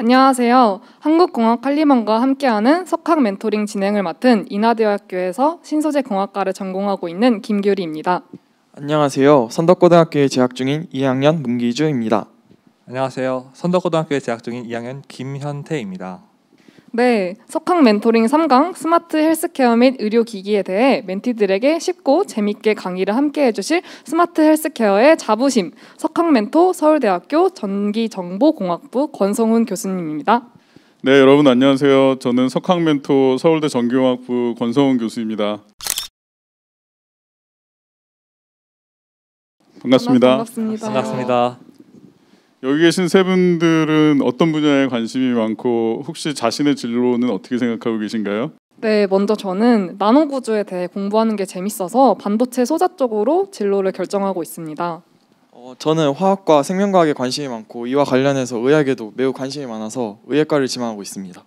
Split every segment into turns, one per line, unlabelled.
안녕하세요. 한국공학칼리먼과 함께하는 석학 멘토링 진행을 맡은 인하대학교에서 신소재공학과를 전공하고 있는 김규리입니다.
안녕하세요. 선덕고등학교에 재학 중인 2학년 문기주입니다.
안녕하세요. 선덕고등학교에 재학 중인 2학년 김현태입니다.
네, 석학 멘토링 3강 스마트 헬스케어 및 의료기기에 대해 멘티들에게 쉽고 재밌게 강의를 함께 해주실 스마트 헬스케어의 자부심, 석학 멘토 서울대학교 전기정보공학부 권성훈 교수님입니다.
네, 여러분 안녕하세요. 저는 석학 멘토 서울대 전기공학부 권성훈 교수입니다. 반갑습니다.
반갑습니다.
여기 계신 세 분들은 어떤 분야에 관심이 많고 혹시 자신의 진로는 어떻게 생각하고 계신가요?
네, 먼저 저는 나노구조에 대해 공부하는 게 재밌어서 반도체 소자 쪽으로 진로를 결정하고 있습니다.
저는 화학과 생명과학에 관심이 많고 이와 관련해서 의학에도 매우 관심이 많아서 의학과를 지망하고 있습니다.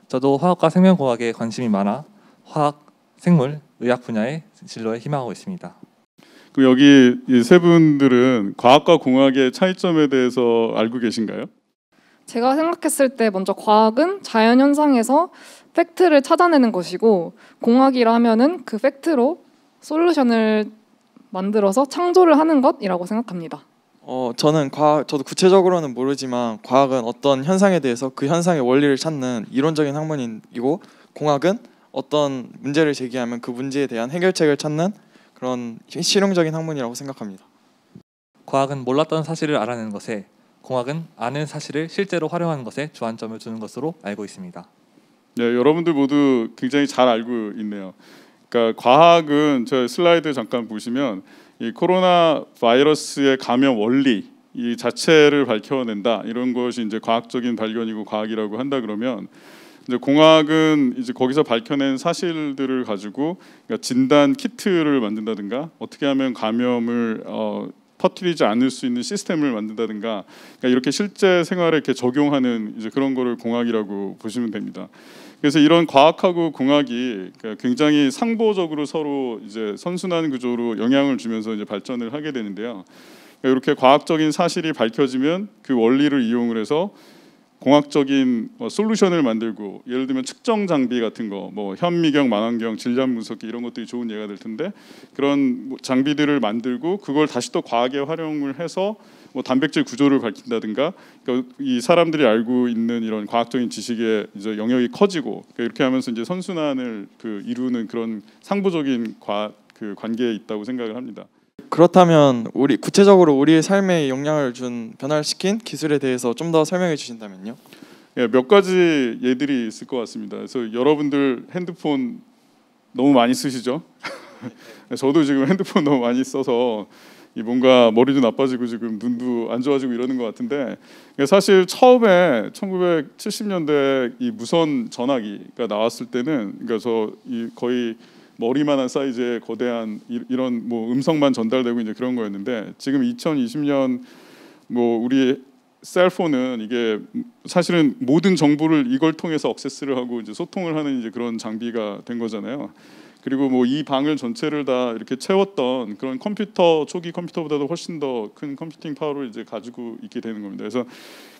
저도 화학과 생명공학에 관심이 많아 화학, 생물, 의학 분야의 진로에 희망하고 있습니다.
그럼 여기 이 세 분들은 과학과 공학의 차이점에 대해서 알고 계신가요?
제가 생각했을 때 먼저 과학은 자연 현상에서 팩트를 찾아내는 것이고 공학이라 하면은 그 팩트로 솔루션을 만들어서 창조를 하는 것이라고 생각합니다.
저도 구체적으로는 모르지만 과학은 어떤 현상에 대해서 그 현상의 원리를 찾는 이론적인 학문이고 공학은 어떤 문제를 제기하면 그 문제에 대한 해결책을 찾는 그런 실용적인 학문이라고 생각합니다.
과학은 몰랐던 사실을 알아내는 것에, 공학은 아는 사실을 실제로 활용하는 것에 주안점을 두는 것으로 알고 있습니다.
네, 여러분들 모두 굉장히 잘 알고 있네요. 그러니까 과학은 저 슬라이드 잠깐 보시면 이 코로나 바이러스의 감염 원리 이 자체를 밝혀낸다 이런 것이 이제 과학적인 발견이고 과학이라고 한다 그러면 이제 공학은 이제 거기서 밝혀낸 사실들을 가지고 그러니까 진단 키트를 만든다든가 어떻게 하면 감염을 퍼뜨리지 않을 수 있는 시스템을 만든다든가 그러니까 이렇게 실제 생활에 이렇게 적용하는 이제 그런 거를 공학이라고 보시면 됩니다. 그래서 이런 과학하고 공학이 굉장히 상보적으로 서로 이제 선순환 구조로 영향을 주면서 이제 발전을 하게 되는데요. 이렇게 과학적인 사실이 밝혀지면 그 원리를 이용을 해서 공학적인 솔루션을 만들고 예를 들면 측정 장비 같은 거, 뭐 현미경, 망원경, 질량 분석기 이런 것들이 좋은 예가 될 텐데 그런 장비들을 만들고 그걸 다시 또 과학에 활용을 해서 뭐 단백질 구조를 밝힌다든가 그러니까 이 사람들이 알고 있는 이런 과학적인 지식의 이제 영역이 커지고 그러니까 이렇게 하면서 이제 선순환을 이루는 그런 상부적인 관계에 있다고 생각을 합니다.
그렇다면 구체적으로 우리의 삶에 영향을 준 변화시킨 기술에 대해서 좀 더 설명해 주신다면요?
예, 몇 가지 예들이 있을 것 같습니다. 그래서 여러분들 핸드폰 너무 많이 쓰시죠? 저도 지금 핸드폰 너무 많이 써서 뭔가 머리도 나빠지고 지금 눈도 안 좋아지고 이러는 것 같은데 사실 처음에 1970년대 이 무선 전화기가 나왔을 때는 그러니까 거의 머리만한 사이즈의 거대한 이런 뭐 음성만 전달되고 이제 그런 거였는데 지금 2020년 뭐 우리 셀폰은 이게 사실은 모든 정보를 이걸 통해서 액세스를 하고 이제 소통을 하는 이제 그런 장비가 된 거잖아요. 그리고 뭐 이 방을 전체를 다 이렇게 채웠던 그런 초기 컴퓨터보다도 훨씬 더 큰 컴퓨팅 파워를 이제 가지고 있게 되는 겁니다. 그래서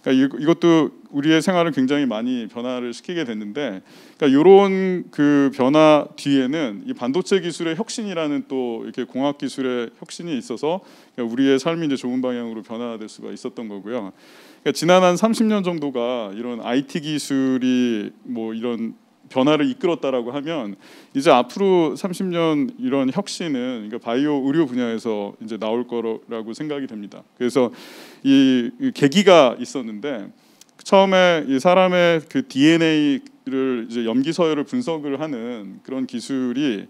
그러니까 이것도 우리의 생활을 굉장히 많이 변화를 시키게 됐는데, 그러니까 이런 그 변화 뒤에는 이 반도체 기술의 혁신이라는 또 이렇게 공학 기술의 혁신이 있어서 그러니까 우리의 삶이 이제 좋은 방향으로 변화될 수가 있었던 거고요. 그러니까 지난 한 30년 정도가 이런 IT 기술이 뭐 이런 변화를 이끌었다라고 하면 이제 앞으로 30년 이런 혁신은 그러니까 바이오 의료 분야에서 이제 나올 거라고 생각이 됩니다. 그래서 이 계기가 있었는데 처음에 이 사람의 그 DNA를 이제 염기 서열을 분석을 하는 그런 기술이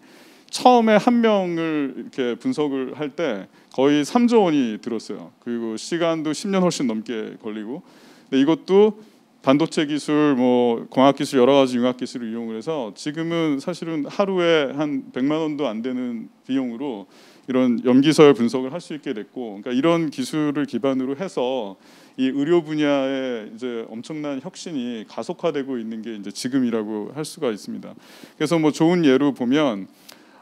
처음에 한 명을 이렇게 분석을 할 때 거의 3조 원이 들었어요. 그리고 시간도 10년 훨씬 넘게 걸리고, 근데 이것도 반도체 기술, 뭐 공학 기술 여러 가지 융합 기술을 이용을 해서 지금은 사실은 하루에 한 100만 원도 안 되는 비용으로 이런 염기서열 분석을 할 수 있게 됐고, 그러니까 이런 기술을 기반으로 해서 이 의료 분야에 이제 엄청난 혁신이 가속화되고 있는 게 이제 지금이라고 할 수가 있습니다. 그래서 뭐 좋은 예로 보면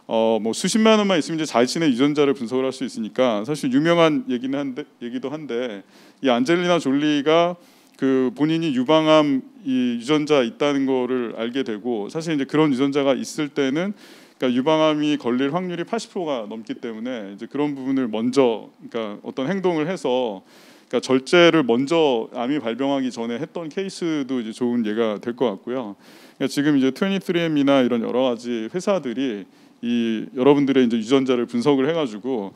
뭐 수십만 원만 있으면 이제 자신의 유전자를 분석을 할 수 있으니까 사실 유명한 얘기도 한데 이 안젤리나 졸리가 그 본인이 유방암 이 유전자 있다는 거를 알게 되고, 사실 이제 그런 유전자가 있을 때는 그러니까 유방암이 걸릴 확률이 80%가 넘기 때문에 이제 그런 부분을 먼저 그러니까 어떤 행동을 해서 그러니까 절제를 먼저 암이 발병하기 전에 했던 케이스도 이제 좋은 예가 될 것 같고요. 그러니까 지금 이제 23andMe나 이런 여러 가지 회사들이 이 여러분들의 이제 유전자를 분석을 해가지고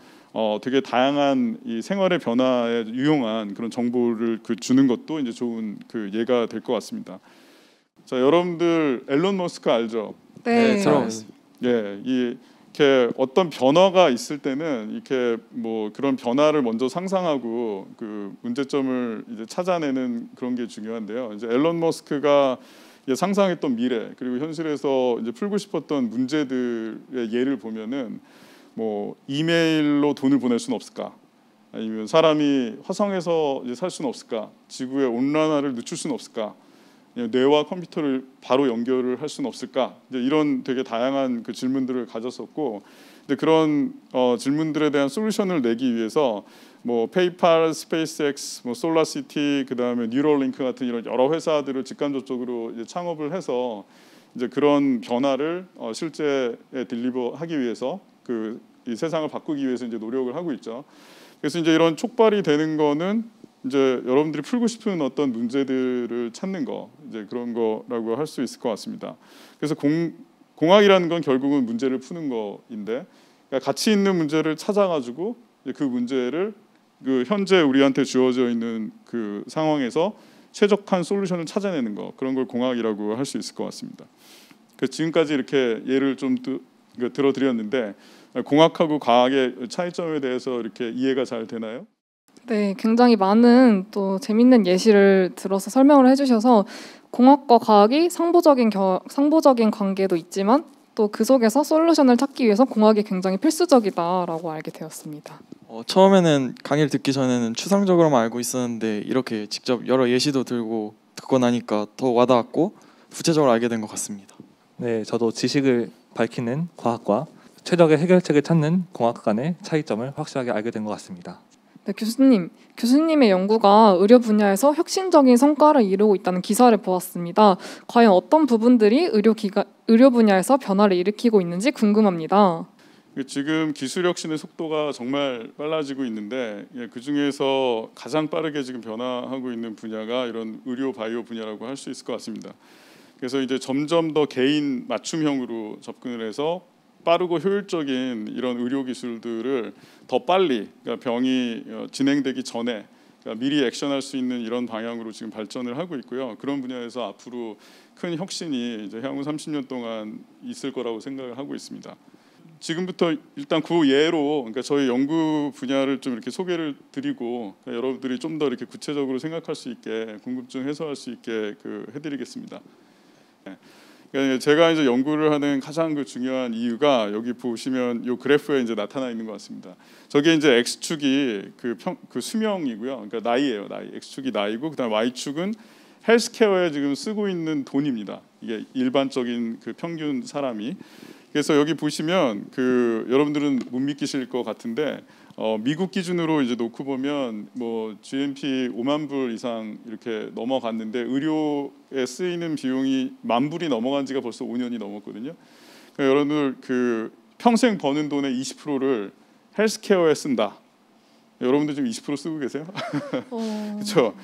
되게 다양한 이 생활의 변화에 유용한 그런 정보를 주는 것도 이제 좋은 그 예가 될 것 같습니다. 자, 여러분들 앨런 머스크 알죠?
네.
예, 이렇게 어떤 변화가 있을 때는 이렇게 뭐 그런 변화를 먼저 상상하고 그 문제점을 이제 찾아내는 그런 게 중요한데요. 이제 앨런 머스크가 상상했던 미래 그리고 현실에서 이제 풀고 싶었던 문제들의 예를 보면은 뭐 이메일로 돈을 보낼 수는 없을까? 아니면 사람이 화성에서 이제 살 수는 없을까? 지구의 온난화를 늦출 수는 없을까? 뇌와 컴퓨터를 바로 연결을 할 수는 없을까? 이제 이런 되게 다양한 그 질문들을 가졌었고, 이제 그런 질문들에 대한 솔루션을 내기 위해서 뭐 페이팔, 스페이스X, 뭐 솔라시티, 그다음에 뉴럴링크 같은 이런 여러 회사들을 직간접적으로 이제 창업을 해서 이제 그런 변화를 실제에 딜리버하기 위해서 이 세상을 바꾸기 위해서 이제 노력을 하고 있죠. 그래서 이제 이런 촉발이 되는 거는 이제 여러분들이 풀고 싶은 어떤 문제들을 찾는 거, 이제 그런 거라고 할 수 있을 것 같습니다. 그래서 공학이라는 건 결국은 문제를 푸는 거인데, 그러니까 가치 있는 문제를 찾아가지고 그 문제를 그 현재 우리한테 주어져 있는 그 상황에서 최적한 솔루션을 찾아내는 거, 그런 걸 공학이라고 할 수 있을 것 같습니다. 그래서 지금까지 이렇게 예를 좀 들어드렸는데 공학하고 과학의 차이점에 대해서 이렇게 이해가 잘 되나요?
네, 굉장히 많은 또 재밌는 예시를 들어서 설명을 해주셔서 공학과 과학이 상보적인 관계도 있지만 또 그 속에서 솔루션을 찾기 위해서 공학이 굉장히 필수적이다라고 알게 되었습니다.
처음에는 강의를 듣기 전에는 추상적으로만 알고 있었는데 이렇게 직접 여러 예시도 듣고 나니까 더 와닿았고 구체적으로 알게 된 것 같습니다.
네, 저도 지식을 밝히는 과학과 최적의 해결책을 찾는 공학 간의 차이점을 확실하게 알게 된 것 같습니다.
네, 교수님의 연구가 의료 분야에서 혁신적인 성과를 이루고 있다는 기사를 보았습니다. 과연 어떤 부분들이 의료 분야에서 변화를 일으키고 있는지 궁금합니다.
지금 기술 혁신의 속도가 정말 빨라지고 있는데 그 중에서 가장 빠르게 지금 변화하고 있는 분야가 이런 의료 바이오 분야라고 할 수 있을 것 같습니다. 그래서 이제 점점 더 개인 맞춤형으로 접근을 해서 빠르고 효율적인 이런 의료 기술들을 더 빨리, 그러니까 병이 진행되기 전에 그러니까 미리 액션할 수 있는 이런 방향으로 지금 발전을 하고 있고요. 그런 분야에서 앞으로 큰 혁신이 이제 향후 30년 동안 있을 거라고 생각을 하고 있습니다. 지금부터 일단 그 예로 그러니까 저희 연구 분야를 좀 이렇게 소개를 드리고 그러니까 여러분들이 좀 더 이렇게 구체적으로 생각할 수 있게 궁금증 해소할 수 있게 해드리겠습니다. 네. 그러니까 제가 이제 연구를 하는 가장 중요한 이유가 여기 보시면 이 그래프에 이제 나타나 있는 것 같습니다. 저게 이제 x축이 그 수명이고요. 그러니까 나이예요, 나이. x축이 나이고 그다음 y축은 헬스케어에 지금 쓰고 있는 돈입니다. 이게 일반적인 그 평균 사람이. 그래서 여기 보시면 여러분들은 못 믿기실 것 같은데 미국 기준으로 이제 놓고 보면 뭐 GNP 5만 불 이상 이렇게 넘어갔는데 의료에 쓰이는 비용이 10,000불이 넘어간 지가 벌써 5년이 넘었거든요. 그러니까 여러분들 평생 버는 돈의 20%를 헬스케어에 쓴다. 여러분들 지금 20% 쓰고 계세요? 그렇죠.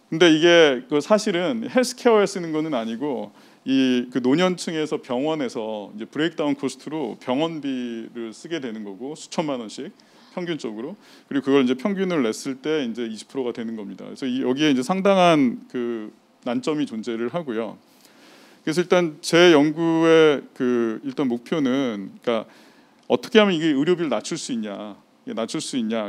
근데 이게 사실은 헬스케어에 쓰는 거는 아니고 그 노년층에서 병원에서 이제 브레이크다운 코스트로 병원비를 쓰게 되는 거고 수천만 원씩 평균적으로. 그리고 그걸 이제 평균을 냈을 때 이제 20%가 되는 겁니다. 그래서 여기에 이제 상당한 난점이 존재를 하고요. 그래서 일단 제 연구의 일단 목표는 그러니까 어떻게 하면 이게 의료비를 낮출 수 있냐.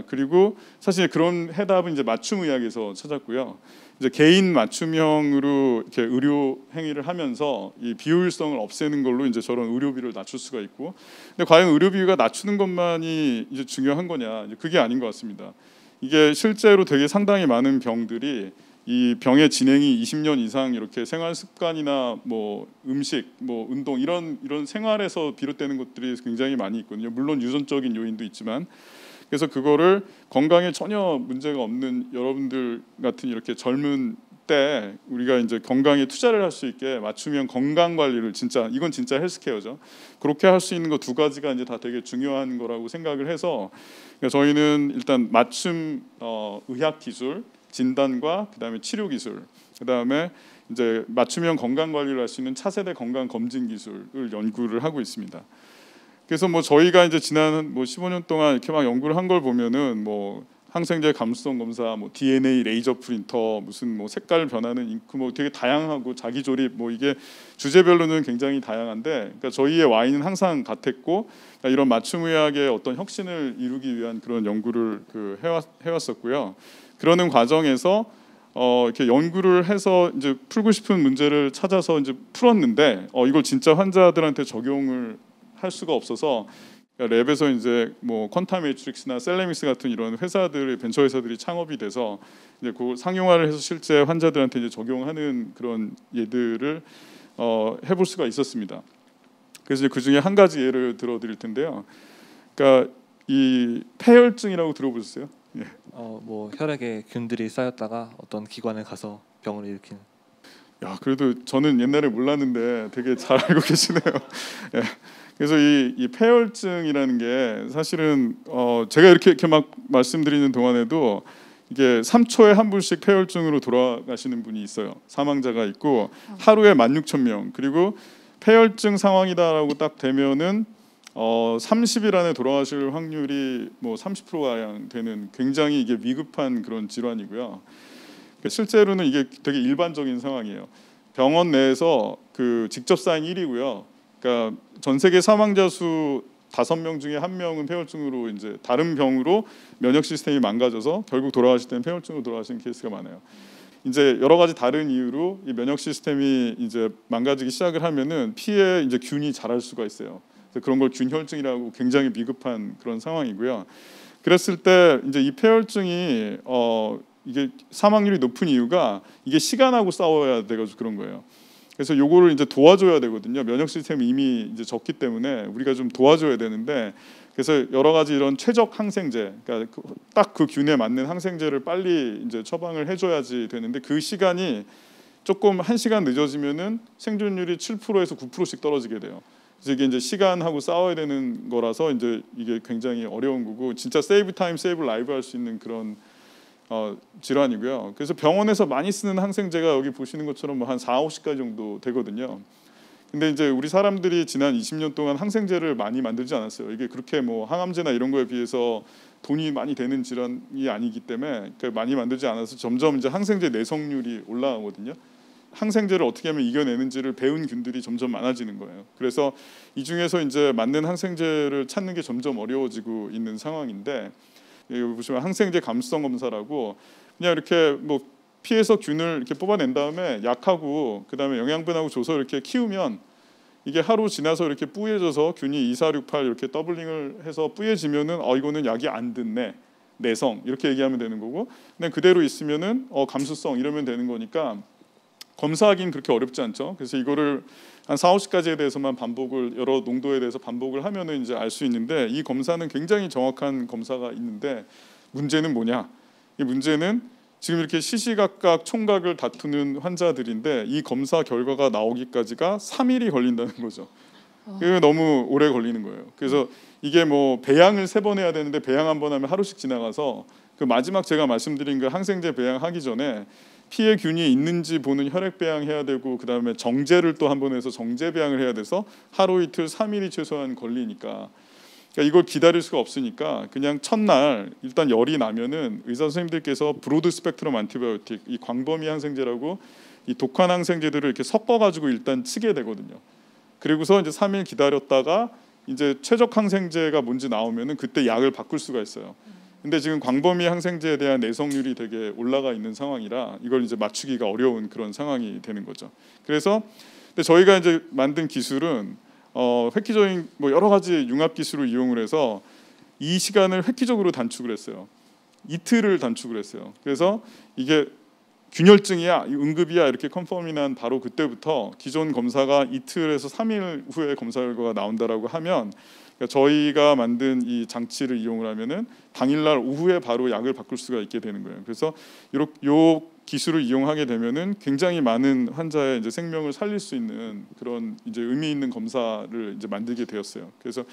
그리고 사실 그런 해답은 이제 맞춤의학에서 찾았고요. 이제 개인 맞춤형으로 이렇게 의료 행위를 하면서 이 비효율성을 없애는 걸로 이제 저런 의료비를 낮출 수가 있고, 근데 과연 의료비가 낮추는 것만이 이제 중요한 거냐? 이제 그게 아닌 것 같습니다. 이게 실제로 되게 상당히 많은 병들이 이 병의 진행이 20년 이상 이렇게 생활 습관이나 뭐 음식, 뭐 운동 이런 생활에서 비롯되는 것들이 굉장히 많이 있거든요. 물론 유전적인 요인도 있지만. 그래서 그거를 건강에 전혀 문제가 없는 여러분들 같은 이렇게 젊은 때 우리가 이제 건강에 투자를 할 수 있게 맞춤형 건강 관리를 이건 진짜 헬스케어죠. 그렇게 할 수 있는 거 두 가지가 이제 다 되게 중요한 거라고 생각을 해서 그러니까 저희는 일단 맞춤 의학 기술, 진단과 그다음에 치료 기술, 그다음에 이제 맞춤형 건강 관리를 할 수 있는 차세대 건강 검진 기술을 연구를 하고 있습니다. 그래서 뭐 저희가 이제 지난 15년 동안 이렇게 막 연구를 한 걸 보면은 뭐 항생제 감수성 검사, 뭐 DNA 레이저 프린터, 무슨 뭐 색깔 변하는 잉크, 뭐 되게 다양하고 자기 조립, 뭐 이게 주제별로는 굉장히 다양한데, 그러니까 저희의 와인은 항상 같았고, 그러니까 이런 맞춤 의학의 어떤 혁신을 이루기 위한 그런 연구를 해왔었고요. 그러는 과정에서 이렇게 연구를 해서 이제 풀고 싶은 문제를 찾아서 이제 풀었는데, 이걸 진짜 환자들한테 적용을 할 수가 없어서. 그러니까 랩에서 이제 뭐 퀀텀 매트릭스나 셀레미스 같은 이런 회사들의 벤처 회사들이 창업이 돼서 이제 그 상용화를 해서 실제 환자들한테 이제 적용하는 그런 예들을 해볼 수가 있었습니다. 그래서 그 중에 한 가지 예를 들어드릴 텐데요. 그러니까 이 폐혈증이라고 들어보셨어요? 예.
뭐 혈액에 균들이 쌓였다가 어떤 기관에 가서 병을 일으키는.
야, 그래도 저는 옛날에 몰랐는데 되게 잘 알고 계시네요. 예. 그래서 이 폐혈증이라는 게 사실은 제가 이렇게 막 말씀드리는 동안에도 이게 3초에 한 분씩 폐혈증으로 돌아가시는 분이 있어요. 사망자가 있고 하루에 16,000명. 그리고 폐혈증 상황이다라고 딱 되면은 30일 안에 돌아가실 확률이 뭐 30%가량 되는 굉장히 이게 위급한 그런 질환이고요. 실제로는 이게 되게 일반적인 상황이에요. 병원 내에서 그 직접 사인 1위고요. 그러니까 전 세계 사망자 수 5명 중에 1명은 폐혈증으로 이제 다른 병으로 면역 시스템이 망가져서 결국 돌아가실 때는 폐혈증으로 돌아가시는 케이스가 많아요. 이제 여러 가지 다른 이유로 이 면역 시스템이 이제 망가지기 시작을 하면은 피에 이제 균이 자랄 수가 있어요. 그래서 그런 걸 균혈증이라고 굉장히 미급한 그런 상황이고요. 그랬을 때 이제 이 폐혈증이 이게 사망률이 높은 이유가 이게 시간하고 싸워야 돼가지고 그런 거예요. 그래서 요거를 이제 도와줘야 되거든요. 면역 시스템이 이미 이제 적기 때문에 우리가 좀 도와줘야 되는데, 그래서 여러 가지 이런 최적 항생제, 그러니까 딱 그 균에 맞는 항생제를 빨리 이제 처방을 해줘야지 되는데 그 시간이 조금 1시간 늦어지면은 생존율이 7%에서 9%씩 떨어지게 돼요. 그래서 이게 이제 시간하고 싸워야 되는 거라서 이제 이게 굉장히 어려운 거고, 진짜 세이브 타임, 세이브 라이브 할 수 있는 그런 질환이고요. 그래서 병원에서 많이 쓰는 항생제가 여기 보시는 것처럼 뭐 한 4-50가지 정도 되거든요. 근데 이제 우리 사람들이 지난 20년 동안 항생제를 많이 만들지 않았어요. 이게 그렇게 뭐 항암제나 이런 거에 비해서 돈이 많이 되는 질환이 아니기 때문에 많이 만들지 않아서 점점 이제 항생제 내성률이 올라가거든요. 항생제를 어떻게 하면 이겨내는지를 배운 균들이 점점 많아지는 거예요. 그래서 이 중에서 이제 맞는 항생제를 찾는 게 점점 어려워지고 있는 상황인데, 여기 보시면 항생제 감수성 검사라고 그냥 이렇게 뭐 피에서 균을 이렇게 뽑아낸 다음에 약하고 그다음에 영양분하고 줘서 이렇게 키우면 이게 하루 지나서 이렇게 뿌얘져서 균이 2, 4, 6, 8 이렇게 더블링을 해서 뿌얘지면은 이거는 약이 안 듣네, 내성 이렇게 얘기하면 되는 거고, 근데 그대로 있으면은 감수성 이러면 되는 거니까 검사하기는 그렇게 어렵지 않죠. 그래서 이거를 한 4-50가지에 대해서만 반복을, 여러 농도에 대해서 반복을 하면은 이제 알 수 있는데, 이 검사는 굉장히 정확한 검사가 있는데 문제는 뭐냐? 이 문제는 지금 이렇게 시시각각 총각을 다투는 환자들인데 이 검사 결과가 나오기까지가 3일이 걸린다는 거죠. 그게 너무 오래 걸리는 거예요. 그래서 이게 뭐 배양을 3번 해야 되는데 배양 1번 하면 하루씩 지나가서 그 마지막 제가 말씀드린 그 항생제 배양하기 전에 피에 균이 있는지 보는 혈액 배양해야 되고, 그다음에 정제를 또 한 번 해서 정제 배양을 해야 돼서 하루 이틀 3일이 최소한 걸리니까, 그러니까 이걸 기다릴 수가 없으니까 그냥 첫날 일단 열이 나면은 의사 선생님들께서 브로드 스펙트럼 안티바이오틱, 이 광범위 항생제라고 이 독한 항생제들을 이렇게 섞어 가지고 일단 치게 되거든요. 그리고서 이제 3일 기다렸다가 이제 최적 항생제가 뭔지 나오면은 그때 약을 바꿀 수가 있어요. 근데 지금 광범위 항생제에 대한 내성률이 되게 올라가 있는 상황이라 이걸 이제 맞추기가 어려운 그런 상황이 되는 거죠. 그래서 근데 저희가 이제 만든 기술은 획기적인 뭐 여러 가지 융합 기술을 이용을 해서 이 시간을 획기적으로 단축을 했어요. 이틀을 단축을 했어요. 그래서 이게 균혈증이야, 응급이야 이렇게 컨펌이 난 바로 그때부터 기존 검사가 이틀에서 3일 후에 검사 결과가 나온다라고 하면, 그러니까 저희가 만든 이 장치를 이용을 하면은 당일날 오후에 바로 약을 바꿀 수가 있게 되는 거예요. 그래서 요 기술을 이용하게 되면은 굉장히 많은 환자의 이제 생명을 살릴 수 있는 그런 이제 의미 있는 검사를 이제 만들게 되었어요. 그래서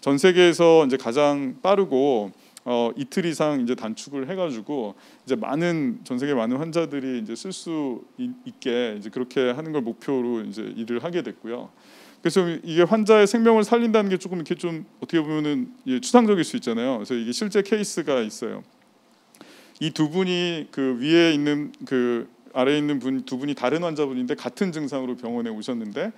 전 세계에서 이제 가장 빠르고 이틀 이상 이제 단축을 해가지고 이제 전 세계 많은 환자들이 이제 쓸 수 있게 이제 그렇게 하는 걸 목표로 이제 일을 하게 됐고요. 그래서 이게 환자의 생명을 살린다는 게 조금 이렇게 좀 어떻게 보면은 추상적일 수 있잖아요. 그래서 이게 실제 케이스가 있어요. 이 두 분이 그 위에 있는 그 아래에 있는 두 분이 다른 환자분인데 같은 증상으로 병원에 오셨는데,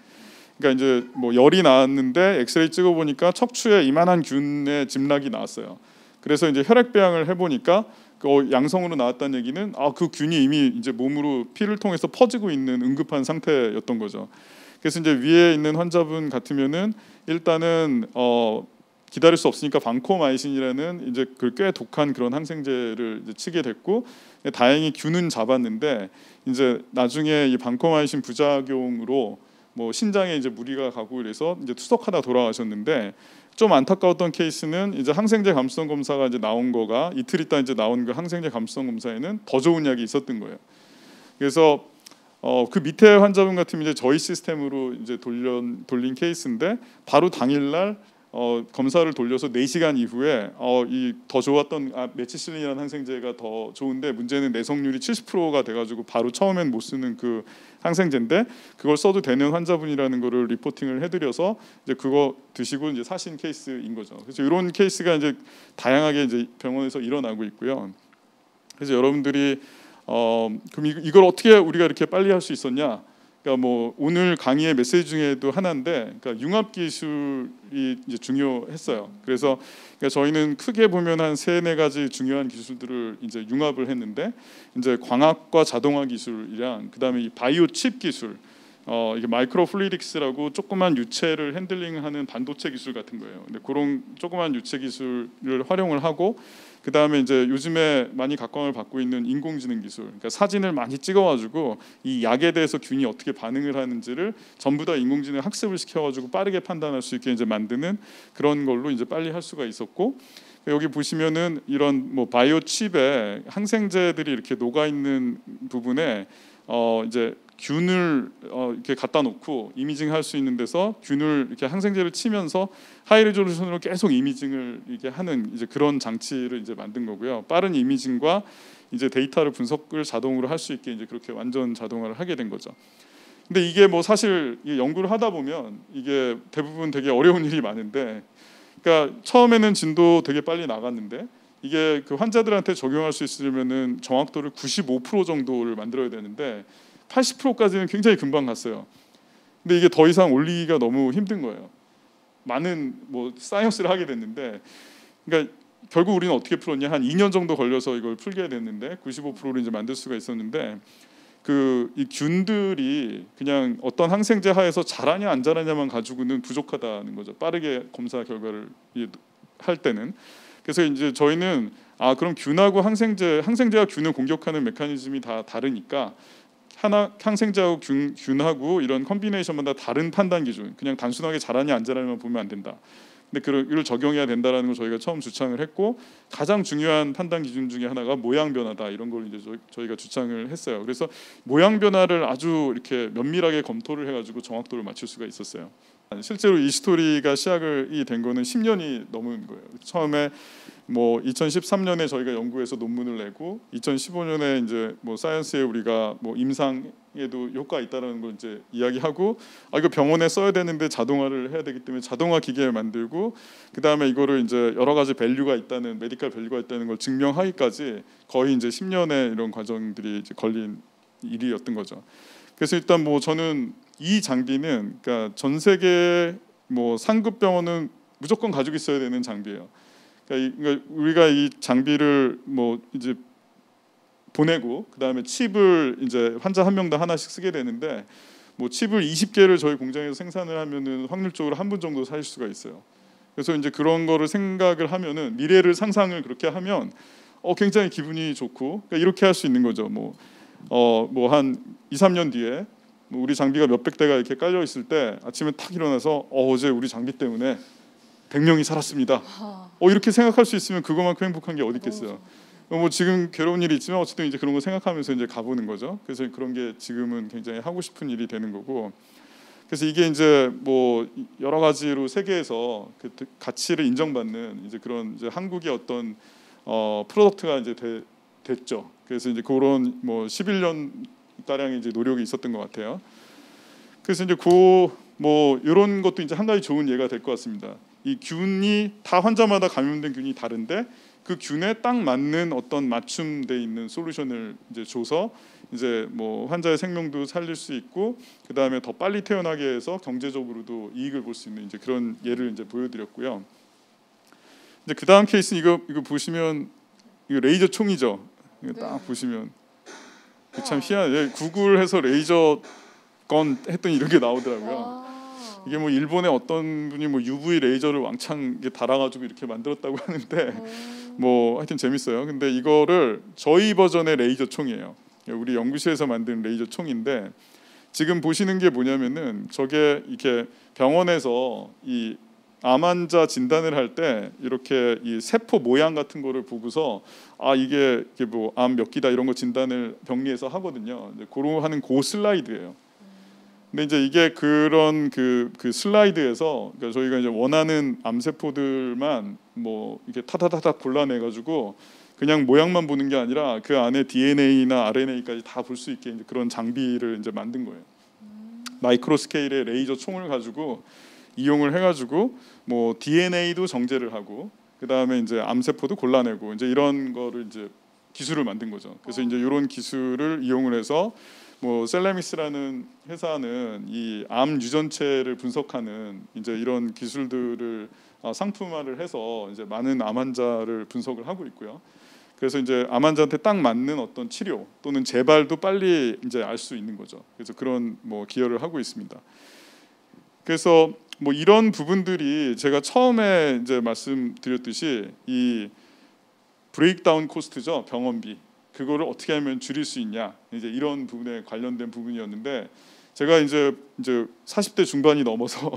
그러니까 이제 뭐 열이 나왔는데 엑스레이 찍어 보니까 척추에 이만한 균의 짐락이 나왔어요. 그래서 이제 혈액 배양을 해보니까 양성으로 나왔다는 얘기는 그 균이 이미 이제 몸으로 피를 통해서 퍼지고 있는 응급한 상태였던 거죠. 그래서 이제 위에 있는 환자분 같으면은 일단은 기다릴 수 없으니까 반코마이신이라는 이제 꽤 독한 그런 항생제를 이제 치게 됐고, 다행히 균은 잡았는데 이제 나중에 이 반코마이신 부작용으로 뭐 신장에 이제 무리가 가고 이래서 이제 투석하다 돌아가셨는데, 좀 안타까웠던 케이스는 이제 항생제 감수성 검사가 이제 나온 거가 이틀 있다 이제 나온 그 항생제 감수성 검사에는 더 좋은 약이 있었던 거예요. 그래서 그 밑에 환자분 같으면 이제 저희 시스템으로 이제 돌린 케이스인데 바로 당일날 검사를 돌려서 4시간 이후에 이 더 좋았던 메치실린이라는 항생제가 더 좋은데 문제는 내성률이 70%가 돼가지고 바로 처음엔 못 쓰는 그 항생제인데 그걸 써도 되는 환자분이라는 거를 리포팅을 해드려서 이제 그거 드시고 이제 사신 케이스인 거죠. 그래서 이런 케이스가 이제 다양하게 이제 병원에서 일어나고 있고요. 그래서 여러분들이 그럼 이걸 어떻게 우리가 이렇게 빨리 할 수 있었냐? 그러니까 뭐 오늘 강의의 메시지 중에도 하나인데, 그러니까 융합 기술이 이제 중요했어요. 그래서 그러니까 저희는 크게 보면 한 3-4가지 중요한 기술들을 이제 융합을 했는데, 이제 광학과 자동화 기술이랑 그다음에 이 바이오 칩 기술, 이게 마이크로 플루이딕스라고 조그만 유체를 핸들링하는 반도체 기술 같은 거예요. 근데 그런 조그만 유체 기술을 활용을 하고, 그 다음에 이제 요즘에 많이 각광을 받고 있는 인공지능 기술, 그러니까 사진을 많이 찍어가지고 이 약에 대해서 균이 어떻게 반응을 하는지를 전부 다 인공지능 학습을 시켜가지고 빠르게 판단할 수 있게 이제 만드는 그런 걸로 이제 빨리 할 수가 있었고, 여기 보시면은 이런 뭐 바이오 칩에 항생제들이 이렇게 녹아 있는 부분에 이제 균을 이렇게 갖다 놓고 이미징 할 수 있는 데서 균을 이렇게 항생제를 치면서 하이 레졸루션으로 계속 이미징을 이렇게 하는 이제 그런 장치를 이제 만든 거고요. 빠른 이미징과 이제 데이터를 분석을 자동으로 할 수 있게 이제 그렇게 완전 자동화를 하게 된 거죠. 근데 이게 뭐 사실 연구를 하다 보면 이게 대부분 되게 어려운 일이 많은데, 그러니까 처음에는 진도 되게 빨리 나갔는데 이게 그 환자들한테 적용할 수 있으려면은 정확도를 95% 정도를 만들어야 되는데 80%까지는 굉장히 금방 갔어요. 근데 이게 더 이상 올리기가 너무 힘든 거예요. 많은 뭐 사이언스를 하게 됐는데, 그러니까 결국 우리는 어떻게 풀었냐, 한 2년 정도 걸려서 이걸 풀게 됐는데 95%를 이제 만들 수가 있었는데, 그 이 균들이 그냥 어떤 항생제 하에서 자라냐 안 자라냐만 가지고는 부족하다는 거죠. 빠르게 검사 결과를 할 때는. 그래서 이제 저희는 그럼 균하고 항생제와 균을 공격하는 메커니즘이 다 다르니까 항생제하고 균하고 이런 컨비네이션마다 다른 판단 기준, 그냥 단순하게 자라냐 안 자라냐만 보면 안 된다. 근데 이걸 적용해야 된다라는 걸 저희가 처음 주창을 했고, 가장 중요한 판단 기준 중에 하나가 모양 변화다, 이런 걸 이제 저희가 주창을 했어요. 그래서 모양 변화를 아주 이렇게 면밀하게 검토를 해가지고 정확도를 맞출 수가 있었어요. 실제로 이 스토리가 시작이 된 거는 10년이 넘은 거예요. 처음에 뭐 2013년에 저희가 연구해서 논문을 내고 2015년에 이제 뭐 사이언스에 우리가 뭐 임상에도 효과가 있다라는 걸 이제 이야기하고, 이거 병원에 써야 되는데 자동화를 해야 되기 때문에 자동화 기계를 만들고, 그 다음에 이거를 이제 여러 가지 밸류가 있다는, 메디컬 밸류가 있다는 걸 증명하기까지 거의 이제 10년의 이런 과정들이 이제 걸린 일이었던 거죠. 그래서 일단 뭐 저는 이 장비는 그러니까 전 세계 뭐 상급 병원은 무조건 가지고 있어야 되는 장비예요. 그러니까 우리가 이 장비를 뭐 이제 보내고 그 다음에 칩을 이제 환자 한 명당 하나씩 쓰게 되는데, 뭐 칩을 20개를 저희 공장에서 생산을 하면은 확률적으로 한 분 정도 사실 수가 있어요. 그래서 이제 그런 거를 생각을 하면은 미래를 상상을 그렇게 하면 굉장히 기분이 좋고, 그러니까 이렇게 할 수 있는 거죠. 뭐 한 2-3년 뒤에 뭐 우리 장비가 몇백 대가 이렇게 깔려 있을 때 아침에 탁 일어나서 어제 우리 장비 때문에 100명이 살았습니다. 이렇게 생각할 수 있으면 그거만큼 행복한 게 어디 있겠어요. 뭐 지금 괴로운 일이 있지만 어쨌든 이제 그런 거 생각하면서 이제 가보는 거죠. 그래서 그런 게 지금은 굉장히 하고 싶은 일이 되는 거고. 그래서 이게 이제 뭐 여러 가지로 세계에서 그 가치를 인정받는 이제 그런 이제 한국의 어떤 프로덕트가 이제 됐죠. 그래서 이제 그런 뭐 11년 가량의 이제 노력이 있었던 것 같아요. 그래서 이제 뭐 이런 것도 이제 한 가지 좋은 예가 될 것 같습니다. 이 균이 다 환자마다 감염된 균이 다른데 그 균에 딱 맞는 어떤 맞춤돼 있는 솔루션을 이제 줘서 이제 뭐 환자의 생명도 살릴 수 있고 그 다음에 더 빨리 태어나게 해서 경제적으로도 이익을 볼 수 있는 이제 그런 예를 이제 보여드렸고요. 이제 그 다음 케이스는 이거 보시면 이거 레이저 총이죠. 이거 딱 보시면 참 희한해. 구글해서 레이저 건 했더니 이렇게 나오더라고요. 이게 뭐 일본의 어떤 분이 뭐 UV 레이저를 왕창 달아가지고 이렇게 만들었다고 하는데 뭐 하여튼 재밌어요. 근데 이거를 저희 버전의 레이저 총이에요. 우리 연구실에서 만든 레이저 총인데 지금 보시는 게 뭐냐면은 저게 이렇게 병원에서 이 암 환자 진단을 할 때 이렇게 이 세포 모양 같은 거를 보고서 이게 뭐 암 몇 기다 이런 거 진단을 병리에서 하거든요. 그런 하는 그 슬라이드예요. 근데 이제 이게 그런 그 슬라이드에서 그러니까 저희가 이제 원하는 암세포들만 뭐 이렇게 타다다닥 골라내 가지고 그냥 모양만 보는 게 아니라 그 안에 DNA나 RNA까지 다 볼 수 있게 이제 그런 장비를 이제 만든 거예요. 마이크로 스케일의 레이저 총을 가지고 이용을 해가지고 뭐 DNA도 정제를 하고 그 다음에 이제 암세포도 골라내고 이제 이런 거를 이제 기술을 만든 거죠. 그래서 이제 이런 기술을 이용을 해서 뭐 셀레미스라는 회사는 이 암 유전체를 분석하는 이제 이런 기술들을 상품화를 해서 이제 많은 암 환자를 분석을 하고 있고요. 그래서 이제 암 환자한테 딱 맞는 어떤 치료 또는 재발도 빨리 이제 알 수 있는 거죠. 그래서 그런 뭐 기여를 하고 있습니다. 그래서 뭐 이런 부분들이 제가 처음에 이제 말씀드렸듯이 이 브레이크다운 코스트죠. 병원비. 그거를 어떻게 하면 줄일 수 있냐. 이제 이런 부분에 관련된 부분이었는데 제가 이제 40대 중반이 넘어서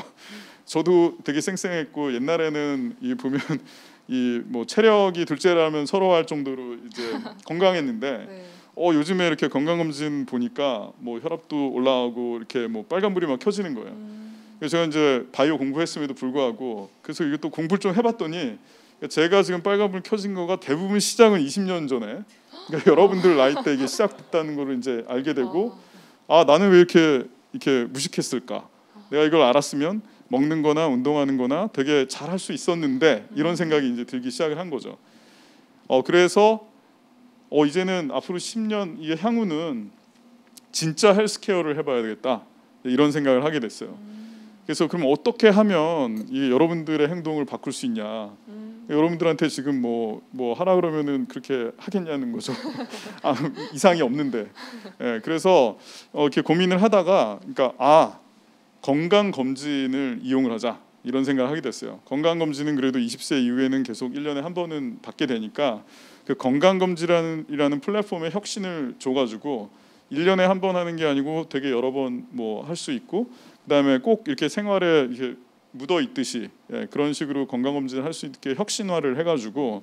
저도 되게 쌩쌩했고 옛날에는 이 보면 이 뭐 체력이 둘째라면 서러워할 정도로 이제 건강했는데
네.
요즘에 이렇게 건강검진 보니까 뭐 혈압도 올라가고 이렇게 뭐 빨간불이 막 켜지는 거예요. 그래서 제가 이제 바이오 공부했음에도 불구하고 그래서 이것도 공부를 좀 해봤더니 제가 지금 빨간불 켜진 거가 대부분 시작은 20년 전에 그러니까 여러분들 나이 때 이게 시작됐다는 거를 이제 알게 되고 나는 왜 이렇게 무식했을까? 내가 이걸 알았으면 먹는 거나 운동하는 거나 되게 잘할 수 있었는데 이런 생각이 이제 들기 시작을 한 거죠. 그래서 이제는 앞으로 10년 이 향후는 진짜 헬스케어를 해봐야 되겠다 이런 생각을 하게 됐어요. 그래서 그럼 어떻게 하면 이 여러분들의 행동을 바꿀 수 있냐? 여러분들한테 지금 뭐 하라 그러면은 그렇게 하겠냐는 거죠. 이상이 없는데. 그래서 이렇게 고민을 하다가 그러니까 건강 검진을 이용을 하자 이런 생각을 하게 됐어요. 건강 검진은 그래도 20세 이후에는 계속 1년에 한 번은 받게 되니까 그 건강 검진이라는 플랫폼에 혁신을 줘가지고 1년에 한 번 하는 게 아니고 되게 여러 번 뭐 할 수 있고 그다음에 꼭 이렇게 생활에 이렇게 묻어 있듯이 그런 식으로 건강 검진을 할 수 있게 혁신화를 해가지고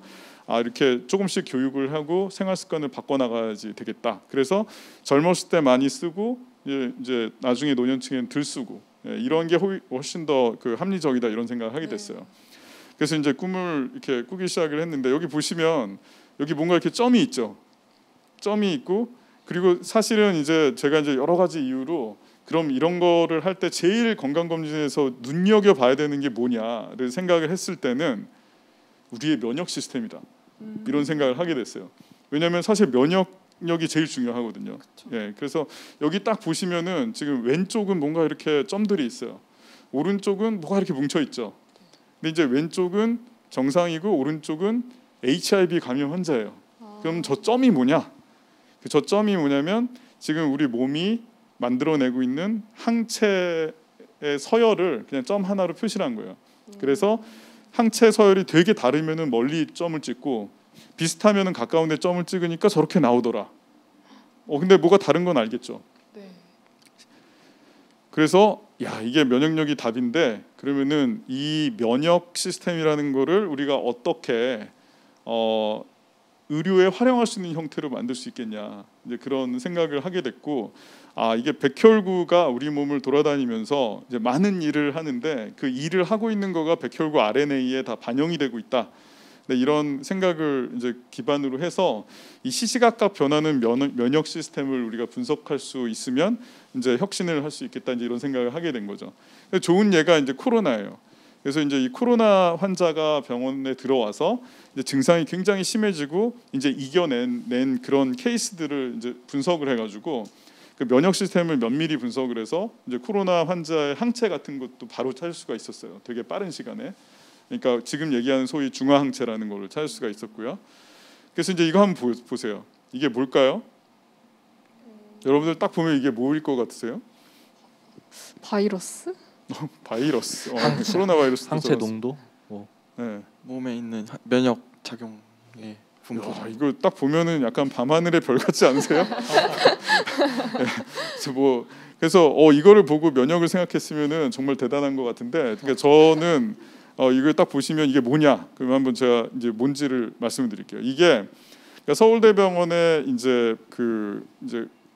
이렇게 조금씩 교육을 하고 생활 습관을 바꿔 나가야지 되겠다. 그래서 젊었을 때 많이 쓰고 이제 나중에 노년층에는 덜 쓰고 이런 게 훨씬 더 그 합리적이다 이런 생각을 하게 됐어요. 그래서 이제 꿈을 이렇게 꾸기 시작을 했는데 여기 보시면 여기 뭔가 이렇게 점이 있죠. 점이 있고 그리고 사실은 이제 제가 이제 여러 가지 이유로 그럼 이런 거를 할 때 제일 건강검진에서 눈여겨봐야 되는 게 뭐냐를 생각을 했을 때는 우리의 면역 시스템이다 이런 생각을 하게 됐어요. 왜냐하면 사실 면역력이 제일 중요하거든요. 그래서 여기 딱 보시면은 지금 왼쪽은 뭔가 이렇게 점들이 있어요. 오른쪽은 뭐가 이렇게 뭉쳐 있죠. 근데 이제 왼쪽은 정상이고 오른쪽은 HIV 감염 환자예요. 그럼 저 점이 뭐냐? 저 점이 뭐냐면 지금 우리 몸이 만들어내고 있는 항체의 서열을 그냥 점 하나로 표시를 한 거예요. 그래서 항체 서열이 되게 다르면은 멀리 점을 찍고 비슷하면은 가까운 데 점을 찍으니까 저렇게 나오더라. 근데 뭐가 다른 건 알겠죠.
네.
그래서 이게 면역력이 답인데 그러면은 이 면역 시스템이라는 거를 우리가 어떻게 의료에 활용할 수 있는 형태로 만들 수 있겠냐, 이제 그런 생각을 하게 됐고, 이게 백혈구가 우리 몸을 돌아다니면서 이제 많은 일을 하는데 그 일을 하고 있는 거가 백혈구 RNA에 다 반영이 되고 있다. 네, 이런 생각을 이제 기반으로 해서 이 시시각각 변하는 면역 시스템을 우리가 분석할 수 있으면 이제 혁신을 할 수 있겠다, 이제 이런 생각을 하게 된 거죠. 좋은 예가 이제 코로나예요. 그래서 이제 이 코로나 환자가 병원에 들어와서 이제 증상이 굉장히 심해지고 이제 이겨낸 그런 케이스들을 이제 분석을 해가지고 그 면역 시스템을 면밀히 분석을 해서 이제 코로나 환자의 항체 같은 것도 바로 찾을 수가 있었어요. 되게 빠른 시간에. 그러니까 지금 얘기하는 소위 중화항체라는 걸 찾을 수가 있었고요. 그래서 이제 이거 한번 보세요. 이게 뭘까요? 여러분들 딱 보면 이게 뭐일 것 같으세요?
바이러스?
바이러스. 코로나 바이러스.
항체 농도.
네.
몸에 있는 면역 작용의 분포.
이거 딱 보면은 약간 밤하늘의 별 같지 않으세요? 네. 그래서 이거를 보고 면역을 생각했으면은 정말 대단한 것 같은데, 그러니까 저는 이걸 딱 보시면 이게 뭐냐? 그럼 한번 제가 이제 뭔지를 말씀드릴게요. 이게 그러니까 서울대병원에 이제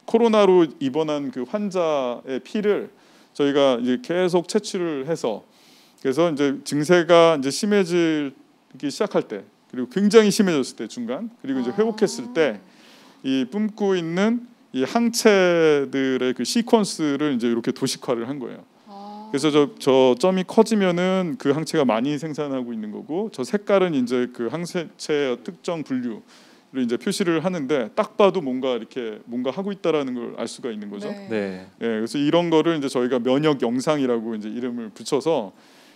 코로나로 입원한 그 환자의 피를 저희가 이제 계속 채취를 해서, 그래서 이제 증세가 이제 심해지기 시작할 때, 그리고 굉장히 심해졌을 때 중간, 그리고 이제 회복했을 때 이 뿜고 있는 이 항체들의 그 시퀀스를 이제 이렇게 도식화를 한 거예요. 그래서 저 점이 커지면은 그 항체가 많이 생산하고 있는 거고, 저 색깔은 이제 그 항체의 특정 분류를 이제 표시를 하는데, 딱 봐도 뭔가 하고 있다라는 걸 알 수가 있는 거죠.
네.
예, 그래서 이런 거를 이제 저희가 면역 영상이라고 이제 이름을 붙여서,